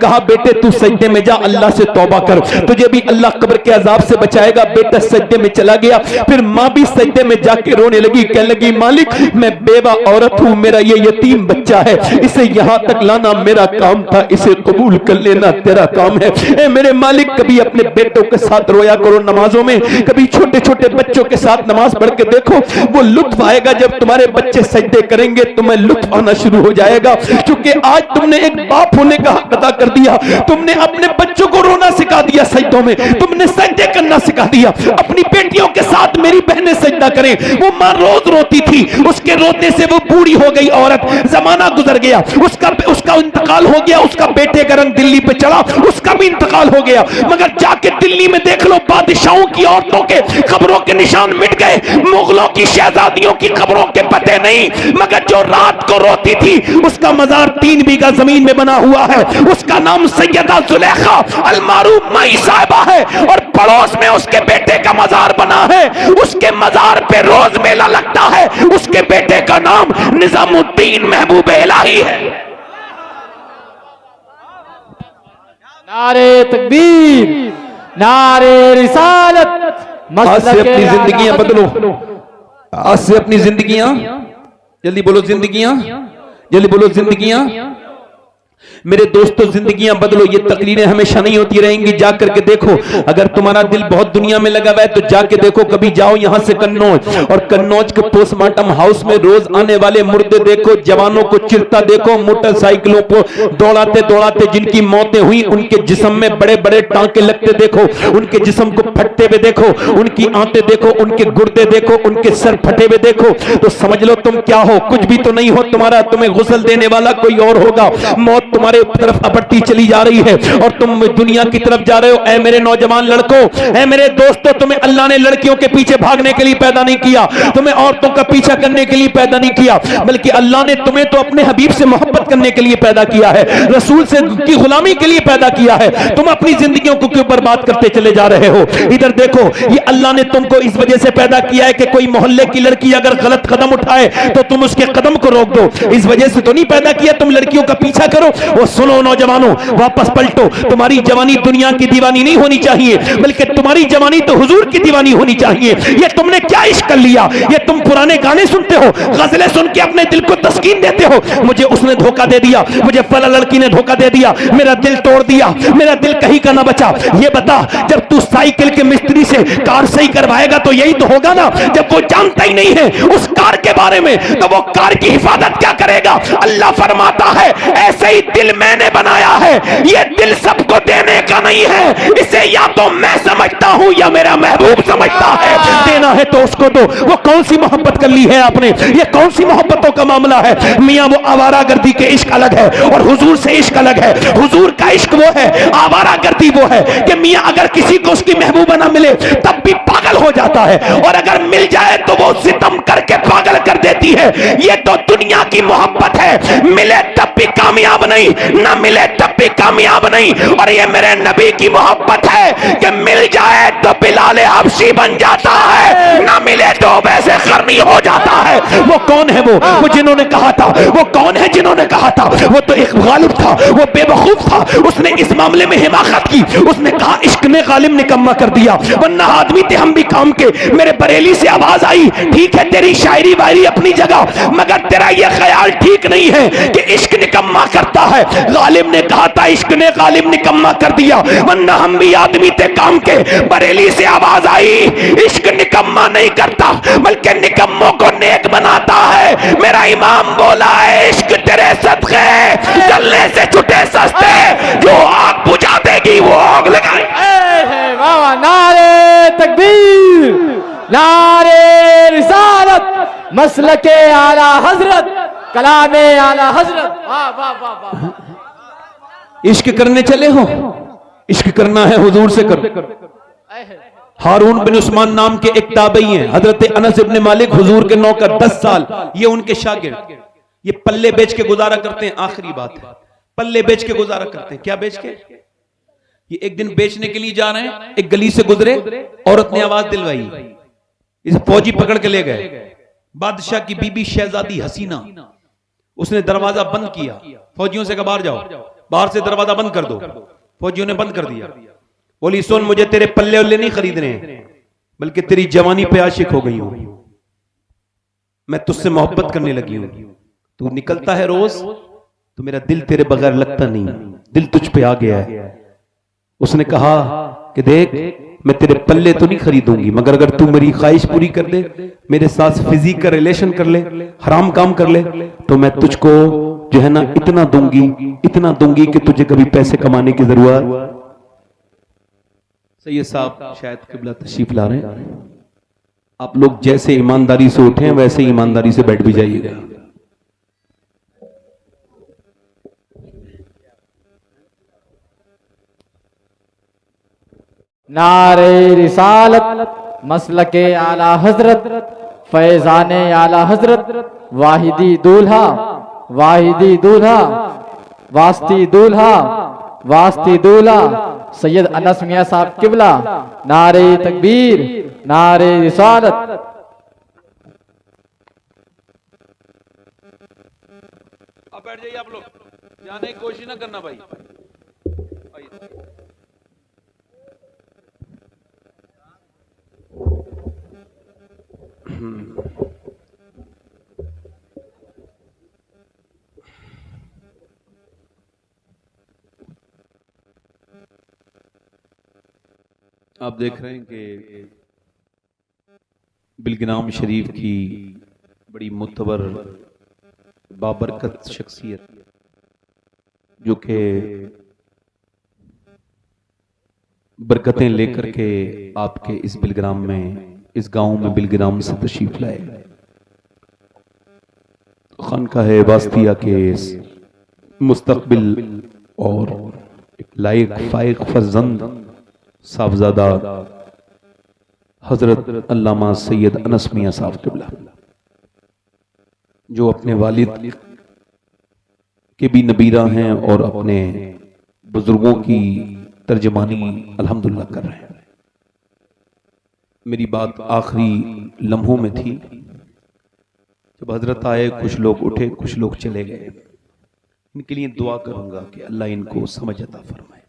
कहा बेटे तू सजदे में जा, अल्लाह से तौबा कर, तुझे भी अल्लाह कब्र के अजाब से बचाएगा। बेटा सजदे में चला गया, फिर माँ भी सजदे में जाके रोने लगी, कहने लगी मालिक मैं बेवा औरत हूँ, मेरा ये यतीम बच्चा है, इसे यहाँ तक लाना मेरा काम था, इसे कबूल कर लेना तेरा काम है। ए मेरे मालिक, कभी अपने बेटों के साथ रोया करो नमाजों में, कभी छोटे छोटे बच्चों के साथ नमाज पढ़ के देखो, वो लुत्फ आएगा। जब तुम्हारे बच्चे सजदे करेंगे तुम्हें लुत्फ आना शुरू हो जाएगा, क्योंकि आज तुमने एक बाप होने का हक अदा कर दिया। तुमने अपने बच्चों को रोना सिखा दिया सजदों में, तुमने सजदे करना सिखा दिया। अपनी बेटियों के साथ मेरी बहनें सजदा करें। वो माँ रोज रोती थी, उसके रोने से वो बूढ़ी हो गई औरत, जमाना गुजर गया, उसका इंतकाल हो गया, उसका बेटे का रंग दिल्ली पे चढ़ा, उसका भी इंतकाल हो गया। मगर जाके दिल्ली में देख लो, बादशाहों की औरतों के कब्रों के निशान मिट गए, मुगलों की शहजादियों की कब्रों के पते नहीं। मगर जो रात को रोती थी, उसका मजार 3 बीघा जमीन में बना हुआ है, उसका नाम सैयदा जुलेखा अलमारूफ माई साहिबा है, और पड़ोस में उसके बेटे का मजार बना है। उसके मजार पे रोज मेला लगता है, उसके बेटे का नाम निजामुद्दीन महबूब इलाही है। नारे तकबीर, नारे रिसालत। आज से अपनी जिंदगियां बदलो, आज से अपनी जिंदगियां, जल्दी बोलो जिंदगियां, जल्दी बोलो जिंदगियां। मेरे दोस्तों, जिंदगियां बदलो। ये तकरीरें हमेशा नहीं होती रहेंगी, जा करके देखो। अगर तुम्हारा दिल बहुत दुनिया में लगा हुआ है तो जाके देखो, कभी जाओ यहां से कन्नौज, और कन्नौज के पोस्टमार्टम हाउस में रोज आने वाले मुर्दे देखो, जवानों को चिरता देखो, मोटरसाइकिलों को दौड़ाते दौड़ाते जिनकी मौतें हुई, उनके जिस्म में बड़े बड़े टांके लगते देखो, उनके जिस्म को फटते हुए देखो, उनकी आंतें देखो, उनके गुर्दे देखो, उनके सर फटे हुए देखो, तो समझ लो तुम क्या हो, कुछ भी तो नहीं हो तुम्हारा। तुम्हें गुस्ल देने वाला कोई और होगा। मौत तुम्हारे तरफ अपड़ती चली जा रही है और तुम दुनिया की तरफ जा रहे हो। ऐ मेरे नौजवान लड़कों, ऐ मेरे दोस्तों, तुम्हें अल्लाह ने लड़कियों के पीछे भागने के लिए पैदा नहीं किया, तुम्हें औरतों का पीछा करने के लिए पैदा नहीं किया, बल्कि अल्लाह ने तुम्हें तो अपने हबीब से मोहब्बत करने के लिए पैदा किया है, रसूल से की गुलामी के लिए पैदा किया है। तुम अपनी जिंदगियों को क्यों बर्बाद करते चले जा रहे हो? इधर देखो, ये अल्लाह ने तुमको इस वजह से पैदा किया है कि कोई मोहल्ले की लड़की अगर गलत कदम उठाए तो तुम उसके कदम को रोक दो। इस वजह से तो नहीं पैदा किया तुम लड़कियों का पीछा करो। वो सुनो नौजवानों, वापस पलटो। तुम्हारी जवानी दुनिया की दीवानी नहीं होनी चाहिए, बल्कि तुम्हारी जवानी तो हुजूर की दीवानी होनी चाहिए। ये तुमने क्या इश्क कर लिया? ये तुम पुराने गाने सुनते हो, गजलें सुन के अपने दिल को तस्कीन देते हो। मुझे उसने धोखा दे दिया, मुझे फला लड़की ने धोखा दे दिया, मेरा दिल तोड़ दिया, मेरा दिल कहीं का ना बचा। ये बता, जब तू साइकिल के मिस्त्री से कार सही करवाएगा तो यही तो होगा ना। जब वो जानता ही नहीं है उस कार के बारे में, तो वो कार की हिफाजत क्या करेगा? अल्लाह फरमाता है, ऐसे ही दिल मैंने बनाया है, ये दिल सबको देने का नहीं है, इसे या तो मैं समझता हूं या मेरा महबूब समझता है। देना है तो उसको दो। वो कौन सी मोहब्बत कर ली है आपने? ये कौन सी मोहब्बतों का मामला है? मियां, वो आवारागर्दी के इश्क अलग है और हुजूर से इश्क अलग है। हुजूर का इश्क वो है, आवारागर्दी वो है कि मियां अगर किसी को उसकी महबूबा ना मिले तब भी पागल हो जाता है, और अगर मिल जाए तो वो सितम करके पागल कर देती है। ये तो दुनिया की मोहब्बत है, मिले तब भी कामयाब नहीं, ना मिले तब भी कामयाब नहीं। और ये मेरे नबी की मोहब्बत है कि मिल जाए तो बिलाल हबशी बन जाता है, ना मिले तो वैसे खरनी हो जाता है। वो कौन है? वो जिन्होंने कहा था, वो कौन है जिन्होंने कहा था? वो तो एक गालिब था, वो बेवकूफ था, उसने इस मामले में हिमाकत की। उसने कहा इश्क ने गालिब निकम्मा कर दिया, वरना आदमी थे हम भी काम के। मेरे बरेली से आवाज आई, ठीक है तेरी शायरी वायरी अपनी जगह, मगर तेरा ये ख्याल ठीक नहीं है कि इश्क निकम्मा करता है। गालिब ने कहा था इश्क ने गालिब निकम्मा कर दिया, वरना हम भी आदमी थे काम के। बरेली से आवाज आई, इश्क निकम्मा नहीं करता बल्कि निकम्मों को नेक बनाता है। मेरा इमाम बोला है, इश्क तेरे सदके जलने से छुटे सस्ते, जो आग बुझा देगी वो आग लगाए। बाबा, नारे तकबीर, नारे रिसालत, मसलके आला हजरत, कलामे आला हजरत। वाह वाह वाह वाह। इश्क करने चले हो, इश्क करना है हुजूर से करो। हारून बिन उस्मान नाम के एक ताबई हैं, हजरत अनस इब्ने मालिक, हुजूर के नौकर, 10 साल ये उनके शागिर्द। ये पल्ले बेच के गुजारा करते हैं। आखिरी बात है, पल्ले बेच के गुजारा करते हैं। क्या बेच के? ये एक दिन बेचने के लिए जा रहे हैं, एक गली से गुजरे, औरत ने आवाज दिलवाई, इसे फौजी पकड़ के ले गए। बादशाह की बीबी शहजादी हसीना, उसने दरवाजा बंद किया, फौजियों से कहा बाहर जाओ, बाहर से दरवाजा बंद कर दो। फौजियों ने बंद कर दिया। बोली सुन, मुझे तेरे पल्ले उल्ले नहीं खरीदने, बल्कि तेरी जवानी पे आशिक हो गई हूं, मैं तुझसे मोहब्बत करने लगी हूं, तू निकलता है रोज तो मेरा दिल तेरे बगैर लगता नहीं, दिल तुझ पे आ गया है। उसने कहा कि देख मैं तेरे पल्ले तो नहीं खरीदूंगी, मगर अगर तू मेरी ख्वाहिश पूरी कर दे, मेरे साथ फिजिक का रिलेशन कर ले, हराम काम कर ले, तो मैं तुझको जो है ना इतना दूंगी कि तुझे कभी पैसे कमाने की जरूरत। सैयद साहब शायद किबला तशरीफ ला रहे हैं। आप लोग जैसे ईमानदारी से उठे हैं वैसे ईमानदारी से बैठ भी जाइएगा। नारे रिसालत मसलके आला हजरत फैजाने आला हजरत वाहिदी दूल्हा वास्ती दूल्हा सैयद अनस मियां साहब किबला। नारे तकबीर, नारे रिसालत। अब बैठ जाइए आप लोग, जाने की कोशिश ना करना भाई। आप देख रहे हैं कि बिलगिनाम शरीफ की बड़ी मुतबर बाबरकत शख्सियत जो कि बरकतें लेकर के आपके इस बिलग्राम में, इस गांव में बिलग्राम से तशरीफ लाए, खानकाह वास्तिया के मुस्तकबिल और लायक फायक फर्जंद साहबजादा हजरत अल्लामा सैयद अनस मियां साहब किबला, जो अपने वालिद के भी नबीरा हैं और अपने बुजुर्गों की तर्जमानी अल्हम्दुलिल्लाह कर रहे हैं। मेरी बात आखिरी लम्हों में थी जब हजरत आए, कुछ लोग उठे, कुछ लोग चले गए। इनके लिए दुआ करूंगा कि अल्लाह इनको समझ अता फरमाए,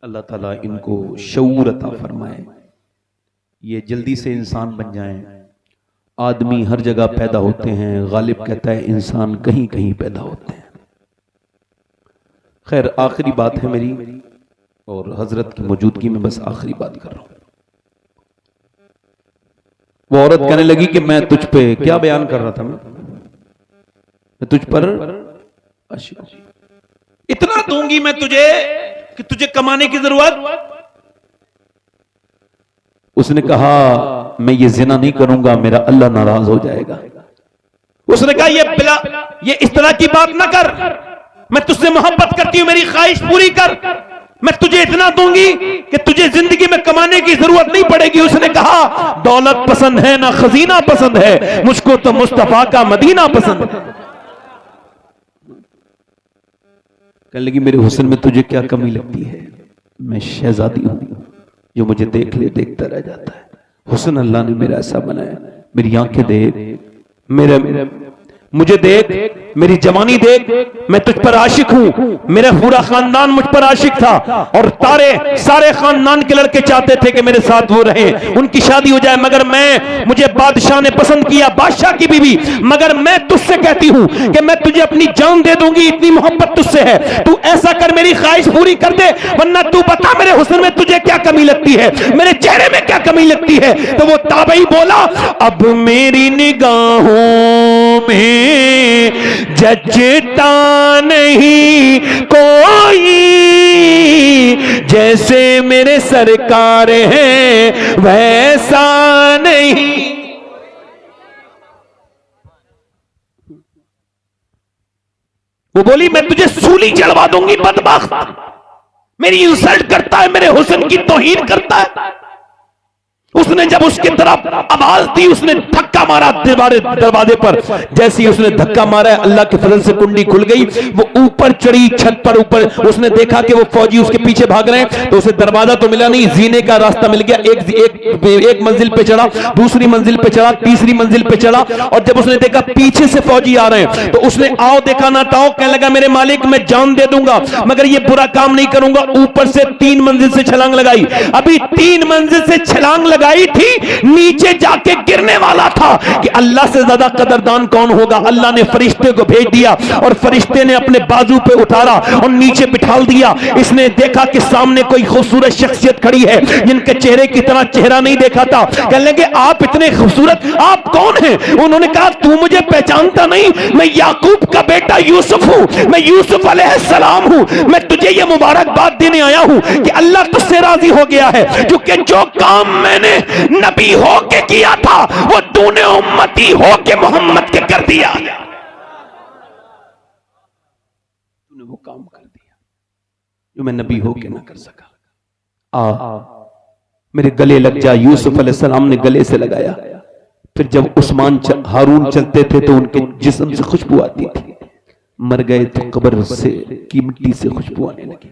अल्लाह ताला इनको शऊर अता फरमाए, ये जल्दी से इंसान बन जाएं। आदमी हर जगह पैदा होते हैं, गालिब कहता है इंसान कहीं कहीं पैदा होते हैं। खैर आखिरी बात है मेरी, और हजरत की मौजूदगी में बस आखिरी बात कर रहा हूं। वो औरत कहने लगी कि मैं तुझ पे क्या बयान कर रहा था, मैं तुझ पर इतना दूंगी मैं तुझे कि तुझे कमाने की जरूरत। उसने कहा मैं ये जिना नहीं करूंगा, मेरा अल्लाह नाराज हो जाएगा। उसने कहा ये इस तरह की बात ना कर, मैं तुझसे मोहब्बत करती हूं, मेरी ख्वाहिश पूरी कर, मैं तुझे इतना दूंगी कि तुझे जिंदगी में कमाने की जरूरत नहीं पड़ेगी। उसने कहा दौलत पसंद है ना खजीना पसंद है, मुझको तो मुस्तफा का मदीना पसंद है। कहने लगी मेरे हुस्न में तुझे क्या कमी लगती है, मैं शहजादी हूं जो मुझे देख ले देखता रह जाता है। हुस्न अल्लाह ने मेरा ऐसा बनाया, मेरी आंखें देख, मुझे देख, मेरी जवानी देख, मैं तुझ पर आशिक हूं, मेरा पूरा खानदान मुझ पर आशिक था, और सारे खानदान के लड़के चाहते थे कि मेरे साथ वो रहे, उनकी शादी हो जाए, मगर मुझे बादशाह ने पसंद किया, बादशाह की बीवी, मगर मैं तुझसे कहती हूं कि मैं तुझे अपनी जान दे दूंगी, इतनी मोहब्बत तुझसे है, तू ऐसा कर, मेरी ख्वाहिश पूरी कर दे, वरना तू बता मेरे हुस्न में तुझे क्या कमी लगती है, मेरे चेहरे में क्या कमी लगती है। तो वो ताबई बोला अब मेरी निगाहों में जचता नहीं कोई, जैसे मेरे सरकार हैं वैसा नहीं। वो बोली मैं तुझे सूली चढ़वा दूंगी बदबख्त, मेरी इंसल्ट करता है, मेरे हुस्न की तौहीन करता है। उसने जब उसकी तरफ आवाज दी, उसने धक्का मारा दरवाजे पर, जैसे ही उसने धक्का मारा अल्लाह के फजल से कुंडी खुल गई, वो ऊपर चढ़ी छत पर, ऊपर उसने देखा कि वो फौजी उसके पीछे भाग रहे हैं, तो उसे दरवाजा तो मिला नहीं, जीने का रास्ता मिल गया। एक मंजिल पे चढ़ा, दूसरी मंजिल पे चढ़ा, तीसरी मंजिल पे चढ़ा, और जब उसने देखा पीछे से फौजी आ रहे हैं तो उसने आओ देखा ना ताओ, कहने लगा मेरे मालिक मैं जान दे दूंगा मगर ये बुरा काम नहीं करूंगा। ऊपर से 3 मंजिल से छलांग लगाई। अभी 3 मंजिल से छलांग लगाई थी, नीचे जाके गिरने वाला था कि अल्लाह से ज्यादा कदरदान कौन होगा। अल्लाह ने फरिश्ते को भेज दिया और फरिश्ते ने अपने बाजू पे उतारा और नीचे बिठा दिया। इसने देखा कि सामने कोई खूबसूरत शख्सियत खड़ी है जिनके चेहरे की तरह चेहरा नहीं देखा था। कहने लगे आप इतने खूबसूरत, आप कौन हैं? उन्होंने कहा तू मुझे पहचानता नहीं, मैं याकूब का बेटा यूसुफ हूं, मैं यूसुफ अलैहिस्सलाम हूं। मैं तुझे ये मुबारकबाद देने आया हूं कि अल्लाह तुझसे राजी हो गया है, क्योंकि जो काम मैंने नबी होके किया था वो तूने उम्मती होके मोहम्मद के कर दिया। तूने वो काम कर दिया जो मैं नबी होके ना कर सका। मेरे गले लग जा। यूसुफ अलैहिस्सलाम ने गले से लगाया। फिर जब उस्मान हारून चलते थे तो उनके जिस्म से खुशबू आती थी। मर गए तो कब्र से की मिट्टी से खुशबू आने लगी।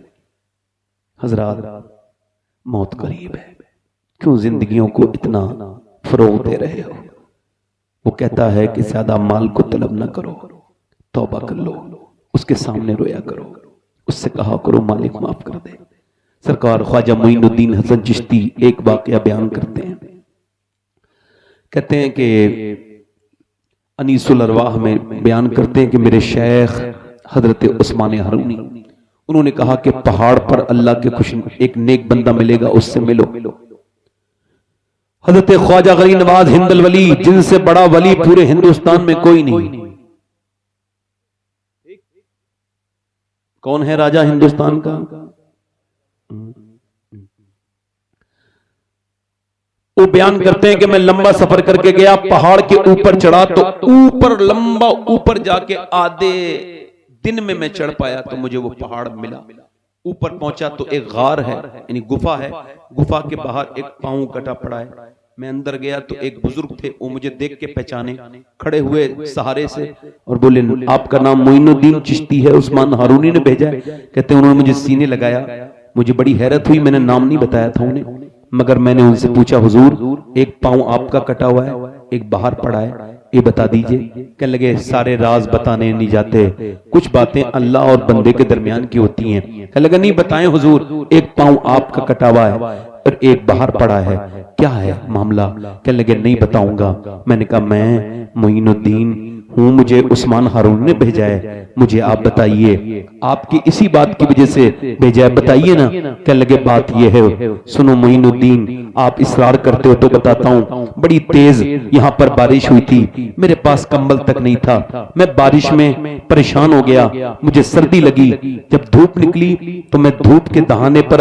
हजरात, मौत करीब है, क्यों जिंदगियों को इतना फरोग दे रहे हो? वो कहता है कि ज्यादा माल को तलब ना करो, तौबा कर लो, उसके सामने रोया करो, उससे कहा करो मालिक माफ कर दे। सरकार ख्वाजा मोइनुद्दीन हसन चिश्ती एक वाकया बयान करते हैं। कहते हैं कि अनीसुल अरवाह में बयान करते हैं कि मेरे शेख हजरत उस्मान हारूनी, उन्होंने कहा कि पहाड़ पर अल्लाह के खुश एक नेक बंदा मिलेगा, उससे मिलो। हजरत ख्वाजा गरीब नवाज हिंदल वली, जिनसे बड़ा वली पूरे हिंदुस्तान में कोई नहीं। कौन है राजा हिंदुस्तान का? वो बयान करते हैं कि मैं लंबा सफर करके गया, पहाड़ के ऊपर चढ़ा तो ऊपर लंबा ऊपर जाके आधे दिन में मैं चढ़ पाया तो मुझे वो पहाड़ मिला। ऊपर पहुंचा तो एक गार है, यानी गुफा है, गुफा के बाहर एक पांव कटा पड़ा है। मैं अंदर गया तो एक बुजुर्ग थे, वो मुझे देख के पहचाने, खड़े हुए सहारे से और बोले आपका नाम मोइनुद्दीन चिश्ती है, उस्मान हारूनी ने भेजा है। कहते हैं उन्होंने मुझे सीने लगाया, मुझे बड़ी हैरत हुई, मैंने नाम नहीं बताया था उन्हें, मगर मैंने उनसे पूछा हुजूर एक पांव आपका कटा हुआ है, एक बाहर पड़ा है, ये बता दीजिए। कहने लगे सारे राज बताने नहीं जाते, कुछ बातें अल्लाह और बंदे के दरमियान की होती हैं। कहने लगे नहीं बताएं हुजूर, एक पांव आपका कटा हुआ है और एक बाहर पड़ा है, क्या है मामला? कहने लगे नहीं बताऊंगा। मैंने कहा मैं मोइनुद्दीन हूं, मुझे उस्मान हारून ने भेजा है, मुझे आप बताइए, आपकी इसी बात की वजह से भेजा है, बताइए ना। कहने लगे बात ये है, सुनो मोइनुद्दीन, आप इसरार करते हो तो बताता हूँ। बड़ी तेज यहाँ पर बारिश हुई थी, मेरे पास कंबल तक नहीं था, मैं बारिश में परेशान हो गया, मुझे सर्दी लगी। जब धूप निकली तो मैं धूप के दहाने पर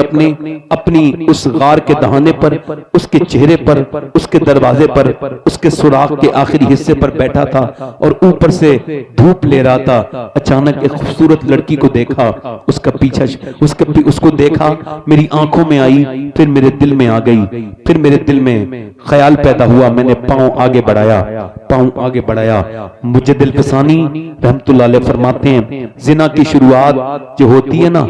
अपनी उस गार के दहाने पर, उसके चेहरे पर, उसके दरवाजे पर, उसके सुराख के आखिरी हिस्से पर बैठा था और ऊपर से धूप ले रहा था। अचानक एक खूबसूरत लड़की को देखा, उसका पीछा उसको देखा, मेरी आंखों में आई, फिर मेरे दिल में आ गई, फिर मेरे दिल में ख्याल पैदा हुआ, मैंने पांव आगे बढ़ाया। मुझे दिल फसानी रहमतुल्लाह अलैह फरमाते हैं जिना की शुरुआत जो होती है ना,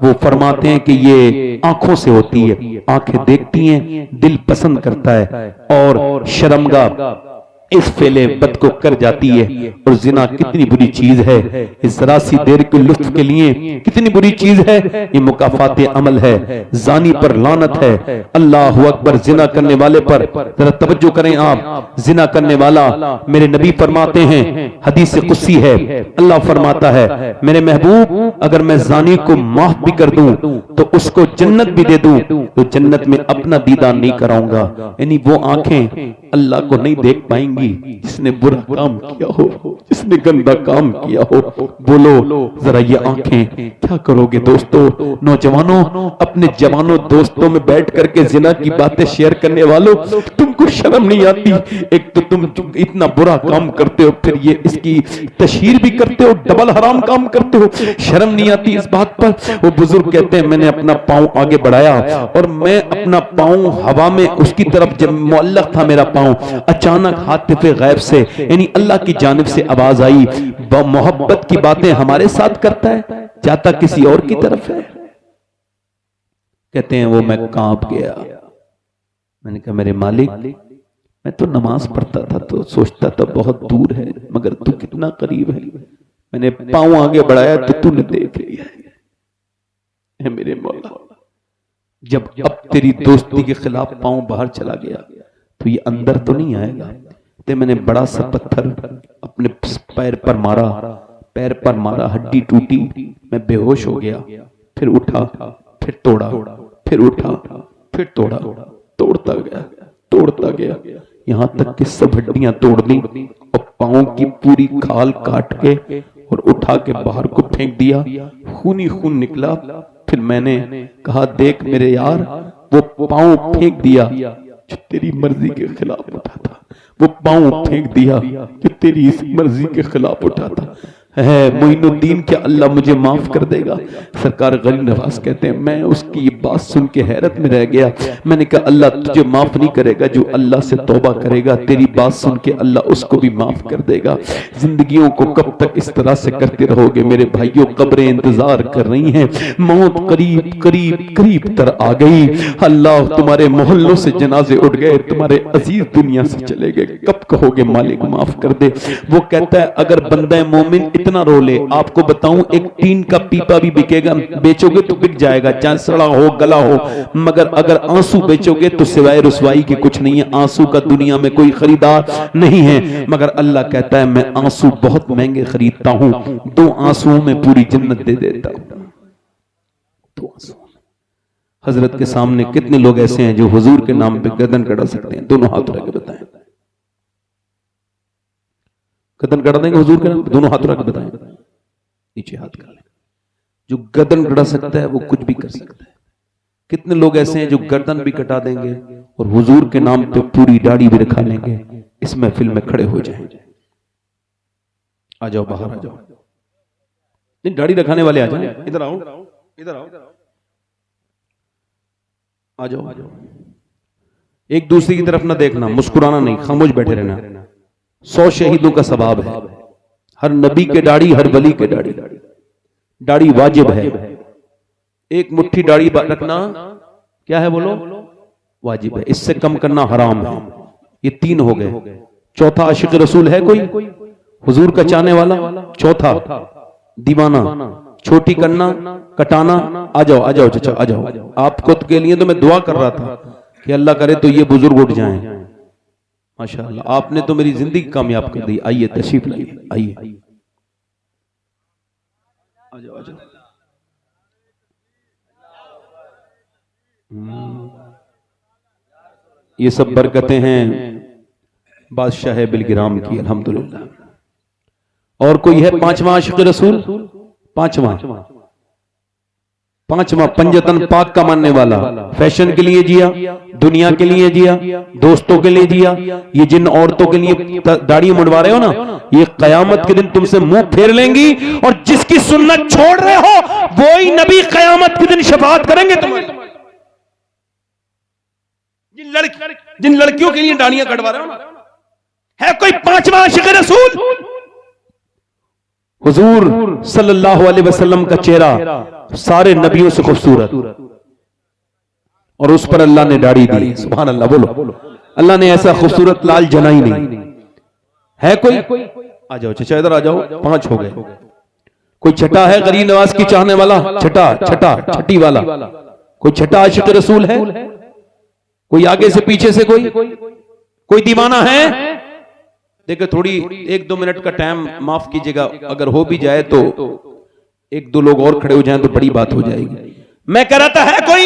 वो फरमाते हैं कि ये आंखों से होती है, आंखें देखती हैं, दिल पसंद करता है और शर्मगाह इस फेले बद को कर जाती है। और जिना कितनी बुरी चीज है, इस जरा सी देर के लुत्फ के लिए कितनी बुरी चीज है, ये मुकाफाते अमल है, जानी पर लानत है। अल्लाह अकबर, जिना करने वाले पर जरा तवज्जो करें आप, जिना करने वाला, मेरे नबी फरमाते हैं, हदीस कुस्सी है, अल्लाह फरमाता है मेरे महबूब अगर मैं जानी को माफ भी कर दूं तो उसको जन्नत भी दे दूं तो जन्नत में अपना दीदार नहीं कराऊंगा। यानी वो आंखें अल्लाह को नहीं देख पाएंगी जिसने बुरा काम किया हो, जिसने गंदा काम किया हो। बोलो जरा ये आंखें क्या करोगे दोस्तों? नौजवानों, अपने जवानों दोस्तों में बैठ करके जिना की बातें शेयर करने वालों, तुमको शर्म नहीं आती? एक तो तुम इतना बुरा काम करते हो, फिर ये इसकी तशहीर भी करते हो, डबल हराम काम करते हो, शर्म नहीं आती इस बात पर? वो बुजुर्ग कहते हैं मैंने अपना पांव आगे बढ़ाया और मैं अपना पांव हवा में उसकी तरफ, जब मुअल्लक था मेरा पांव, पाऊं। अचानक हातिफे गैब से यानी अल्लाह की जानिब से आवाज आई, मोहब्बत की बातें हमारे साथ करता है, जाता किसी और की तरफ है। कहते हैं वो मैं कांप गया। मैंने कहा मेरे मालिक, मैं तो नमाज पढ़ता था तो सोचता था बहुत दूर है, मगर तू कितना करीब है। मैंने पांव आगे बढ़ाया तो तूने देख लिया है मेरे मौला। जब अब तेरी दोस्ती के खिलाफ पांव बाहर चला गया तो ये अंदर तो नहीं आएगा। तो मैंने बड़ा सा पत्थर अपने पैर पर मारा, हड्डी टूटी, मैं बेहोश हो गया। फिर उठा, फिर तोड़ा, फिर उठा, फिर तोड़ा, तोड़ता गया यहां तक कि सब हड्डियां तोड़ दी और पांव की पूरी खाल काट के और उठा के बाहर को फेंक दिया। खून ही खून निकला। फिर मैंने कहा देख मेरे यार, वो पांव फेंक दिया जो तेरी मर्जी के खिलाफ उठा था, वो पांव फेंक दिया जो तेरी इस मर्जी के खिलाफ उठा था। है मोइनुद्दीन, क्या अल्लाह मुझे माफ कर देगा? सरकार गरीब नवाज कहते हैं मैं उसकी ये बात सुन के हैरत में रह गया। मैंने कहा अल्लाह तुझे माफ नहीं करेगा, जो अल्लाह से तौबा करेगा तेरी बात सुन के अल्लाह उसको भी माफ कर देगा। जिंदगियों को कब तक इस तरह से करते रहोगे मेरे भाइयों? कब्रें इंतजार कर रही हैं, मौत करीब करीब करीब तर आ गई। अल्लाह तुम्हारे मोहल्लों से जनाजे उठ गए, तुम्हारे अजीज दुनिया से चले गए, कब कहोगे मालिक माफ कर दे? वो कहता है अगर बंदा मोमिन इतना रो ले, आपको बताऊं एक टीन का पीपा भी बिकेगा, बेचोगे तो बिक जाएगा, चाहे सड़ा हो गला हो, मगर अगर आंसू बेचोगे तो सिवाय रुसवाई के कुछ नहीं है। आंसू का दुनिया में कोई खरीदार नहीं है, मगर अल्लाह कहता है मैं आंसू बहुत महंगे खरीदता हूं, 2 आंसुओं में पूरी जन्नत दे देता हूं। 2 आंसू। हजरत के सामने कितने लोग ऐसे हैं जो हुजूर के नाम पे गर्दन कटा सकते हैं? दोनों हाथ रख के बताएं, गर्दन कटा देंगे हुजूर के नाम पे? दोनों हाथ रख के बताएं, नीचे हाथ कर लें। जो गर्दन कटा सकता है वो कुछ भी कर सकता है। कितने लोग ऐसे हैं जो गर्दन भी कटा देंगे और हुजूर के नाम पे पूरी दाढ़ी भी रखा लेंगे। इस महफिल में खड़े हो जाएं। आ जाओ, बाहर आ जाओ। नहीं, दाढ़ी रखाने वाले आ जाओ, इधर आओ, इधर आओ, आ जाओ। एक दूसरे की तरफ ना देखना, मुस्कुराना नहीं, खामोश बैठे रहना। 100 शहीदों का सवाब है। हर नबी के दाढ़ी, हर वली के दाढ़ी, दाढ़ी वाजिब है। एक मुट्ठी दाढ़ी रखना क्या है बोलो? वाजिब है। इससे कम करना हराम है। ये 3 हो गए। चौथा आशिक रसूल है कोई? हुजूर का चाहने वाला। चौथा दीवाना। छोटी करना, कटाना। आ जाओ, आ जाओ चाचा, आ जाओ। आपको के लिए तो मैं दुआ कर रहा था कि अल्लाह करे तो ये बुजुर्ग उठ जाएं। माशाअल्लाह, आपने तो मेरी जिंदगी कामयाब कर दी। आइए, तशरीफ लाइए, आइए, आ जाओ, आ जाओ। ये सब बरकतें हैं बादशाह बिलगिराम की, अल्हम्दुलिल्लाह। और कोई है 5वां आशिक रसूल? 5वां पंजतन पाक का मानने वाला। फैशन के लिए जिया, दुनिया के लिए जिया, दोस्तों के लिए जिया। ये जिन औरतों के लिए दाढ़ी मुड़वा रहे हो ना, ये कयामत के दिन तुमसे मुंह फेर लेंगी, और जिसकी सुन्नत छोड़ रहे हो वो ही नबी कयामत के दिन शफाअत करेंगे तुम्हें। जिन लड़कियों के लिए दाढ़ियां कटवा रहे हो ना, है कोई 5वां आशिक रसूल? हुजूर सल्लल्लाहु अलैहि वसल्लम का चेहरा सारे नबियों से खूबसूरत, और उस पर अल्लाह ने दाढ़ी दी। सुभान अल्लाह बोलो। अल्लाह ने ऐसा खूबसूरत लाल जनाई नहीं है कोई? आ जाओ चाचा, इधर आ जाओ। 5 हो गए। कोई छठा है गरीब नवाज की चाहने वाला? छठी वाला कोई छठा आशिक रसूल है? कोई आगे से पीछे से कोई दीवाना है? देखो, थोड़ी 1-2 मिनट का टाइम माफ कीजिएगा, अगर हो भी जाए तो 1-2 लोग और खड़े हो जाएं तो बड़ी बात हो जाएगी। मैं कह रहा था है कोई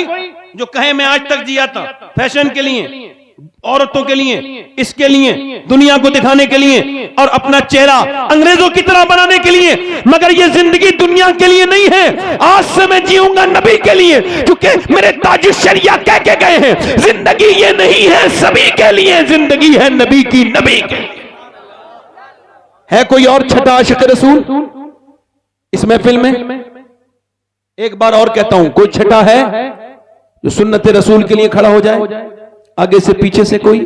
जो कहे मैं आज तक जिया था फैशन के लिए, औरतों के लिए, इसके लिए, दुनिया को दिखाने के लिए, और अपना चेहरा अंग्रेजों की तरह बनाने के लिए, मगर ये जिंदगी दुनिया के लिए नहीं है। आज से मैं जीऊंगा नबी के लिए, क्योंकि मेरे ताजुश शरिया कह के गए हैं जिंदगी ये नहीं है सभी के लिए, जिंदगी है नबी की, नबी के। है कोई और छठा आशिक रसूल इस महफिल में? एक बार और कहता हूं, कोई छठा है जो सुन्नत रसूल के लिए खड़ा हो जाए? आगे से पीछे से कोई?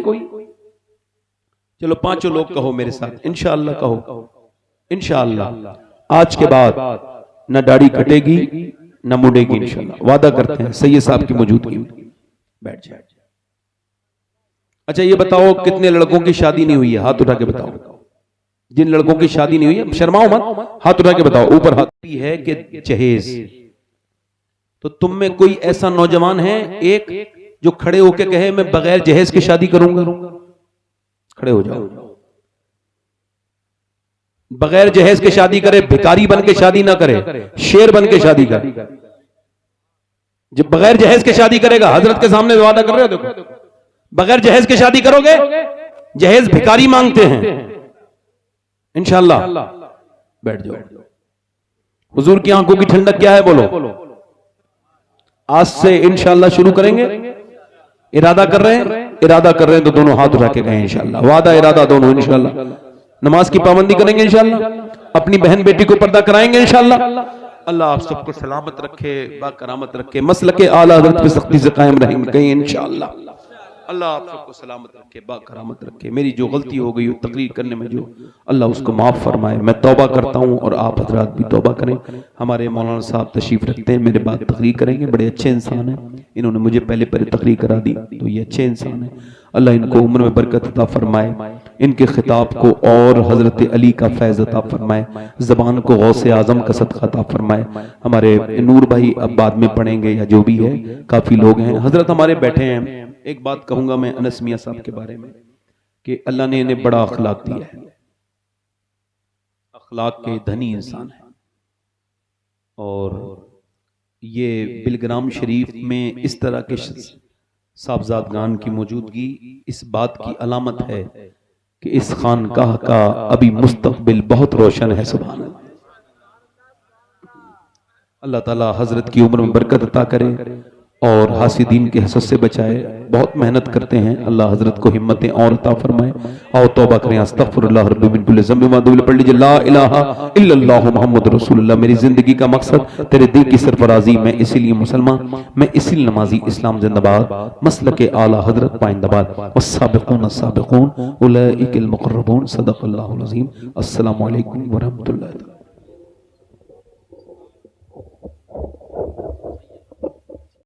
चलो पांचों लोग कहो मेरे साथ, इंशाअल्लाह कहो, इंशाअल्लाह आज के बाद न दाढ़ी कटेगी न मुड़ेगी, इंशाअल्लाह वादा करते हैं सैयद साहब की मौजूदगी में। बैठ जाए। अच्छा ये बताओ कितने लड़कों की शादी नहीं हुई है? हाथ उठा के बताओ। जिन लड़कों की शादी नहीं हुई है शर्माओ मत, हाथ उठा के बताओ। ऊपर हाथ है कि जहेज, तो तुम में कोई ऐसा नौजवान है एक जो खड़े होके कहे मैं बगैर जहेज की शादी करूंगा? खड़े हो जाओ। बगैर जहेज के शादी करे, भिखारी बन के शादी ना करे, शेर बन के शादी करे। जब बगैर जहेज के शादी करेगा, हजरत के सामने वादा कर रहे हो, देखो बगैर जहेज के शादी करोगे, जहेज भिखारी मांगते हैं। इंशाअल्लाह बैठ जाओ। हुजूर की आंखों की ठंडक क्या है बोलो? आज से इंशाअल्लाह शुरू करेंगे। इरादा कर रहे हैं? इरादा कर रहे हैं तो दोनों हाथ उठा के कहें इंशाअल्लाह। वादा इरादा दोनों इंशाअल्लाह। नमाज की पाबंदी करेंगे इंशाअल्लाह। अपनी बहन बेटी को पर्दा कराएंगे इंशाअल्लाह। अल्लाह आप सबको सलामत रखे, बाकरामत रखे, मसलके आला हज़रत पे सख्ती से कायम रहेंगे कहीं इंशाअल्लाह। अल्लाह आप सबको सलामत रखे, बाकरामत रखे। मेरी जो गलती हो गई हो तकरीर करने में, जो अल्लाह उसको माफ फरमाए। मैं तौबा करता हूँ और आप हजरात भी तौबा करें। हमारे मौलाना साहब तशरीफ रखते हैं, मेरे बाद तकरीर करेंगे। बड़े अच्छे इंसान हैं, इन्होंने मुझे पहले तकरीर करा दी, तो ये अच्छे इंसान हैं। अल्लाह इनको उम्र में बरकत अता फरमाए, इनके खिताब को और हजरत अली का फैज़ अता फरमाए, ज़बान को गौसे आज़म का सदका अता फरमाए। हमारे नूर भाई अब बाद में पढ़ेंगे या जो भी है, काफ़ी लोग हैं। हजरत हमारे बैठे हैं। एक बात कहूंगा मैं अनस मियां साहब के बारे में कि अल्लाह ने इन्हें बड़ा अखलाक दिया है, अखलाक के धनी इंसान है। और ये बिलग्राम शरीफ में इस तरह के साहबजादगान की मौजूदगी इस बात की अलामत है कि इस खानकाह का अभी मुस्तकबिल बहुत रोशन है। सुभान अल्लाह। अल्लाह ताला हजरत की उम्र में बरकत अता करे और हासिदीन के हसद से बचाए। बहुत मेहनत करते हैं, अल्लाह हजरत को हिम्मतें और अता फरमाए। आओ तौबा करें। अस्तगफिरुल्लाह रब्बी मिन कुल्लि ज़ंबि व अतूबु इलैहि। पढ़ लीजिए ला इलाहा इल्लल्लाहु मुहम्मदुर रसूलुल्लाह। मेरी जिंदगी का मकसद तेरे दिल की सरफराजी, मैं इसीलिए मुसलमान, मैं इसीलिए नमाजी, इस्लाम जिंदाबाद, मसलके आला हजरत पाइंदाबाद। वस्साबिकून अस्साबिकून उलाइकल मुक़र्रबून। सदक़ल्लाहुल अज़ीम। अस्सलामु अलैकुम व रहमतुल्लाहि।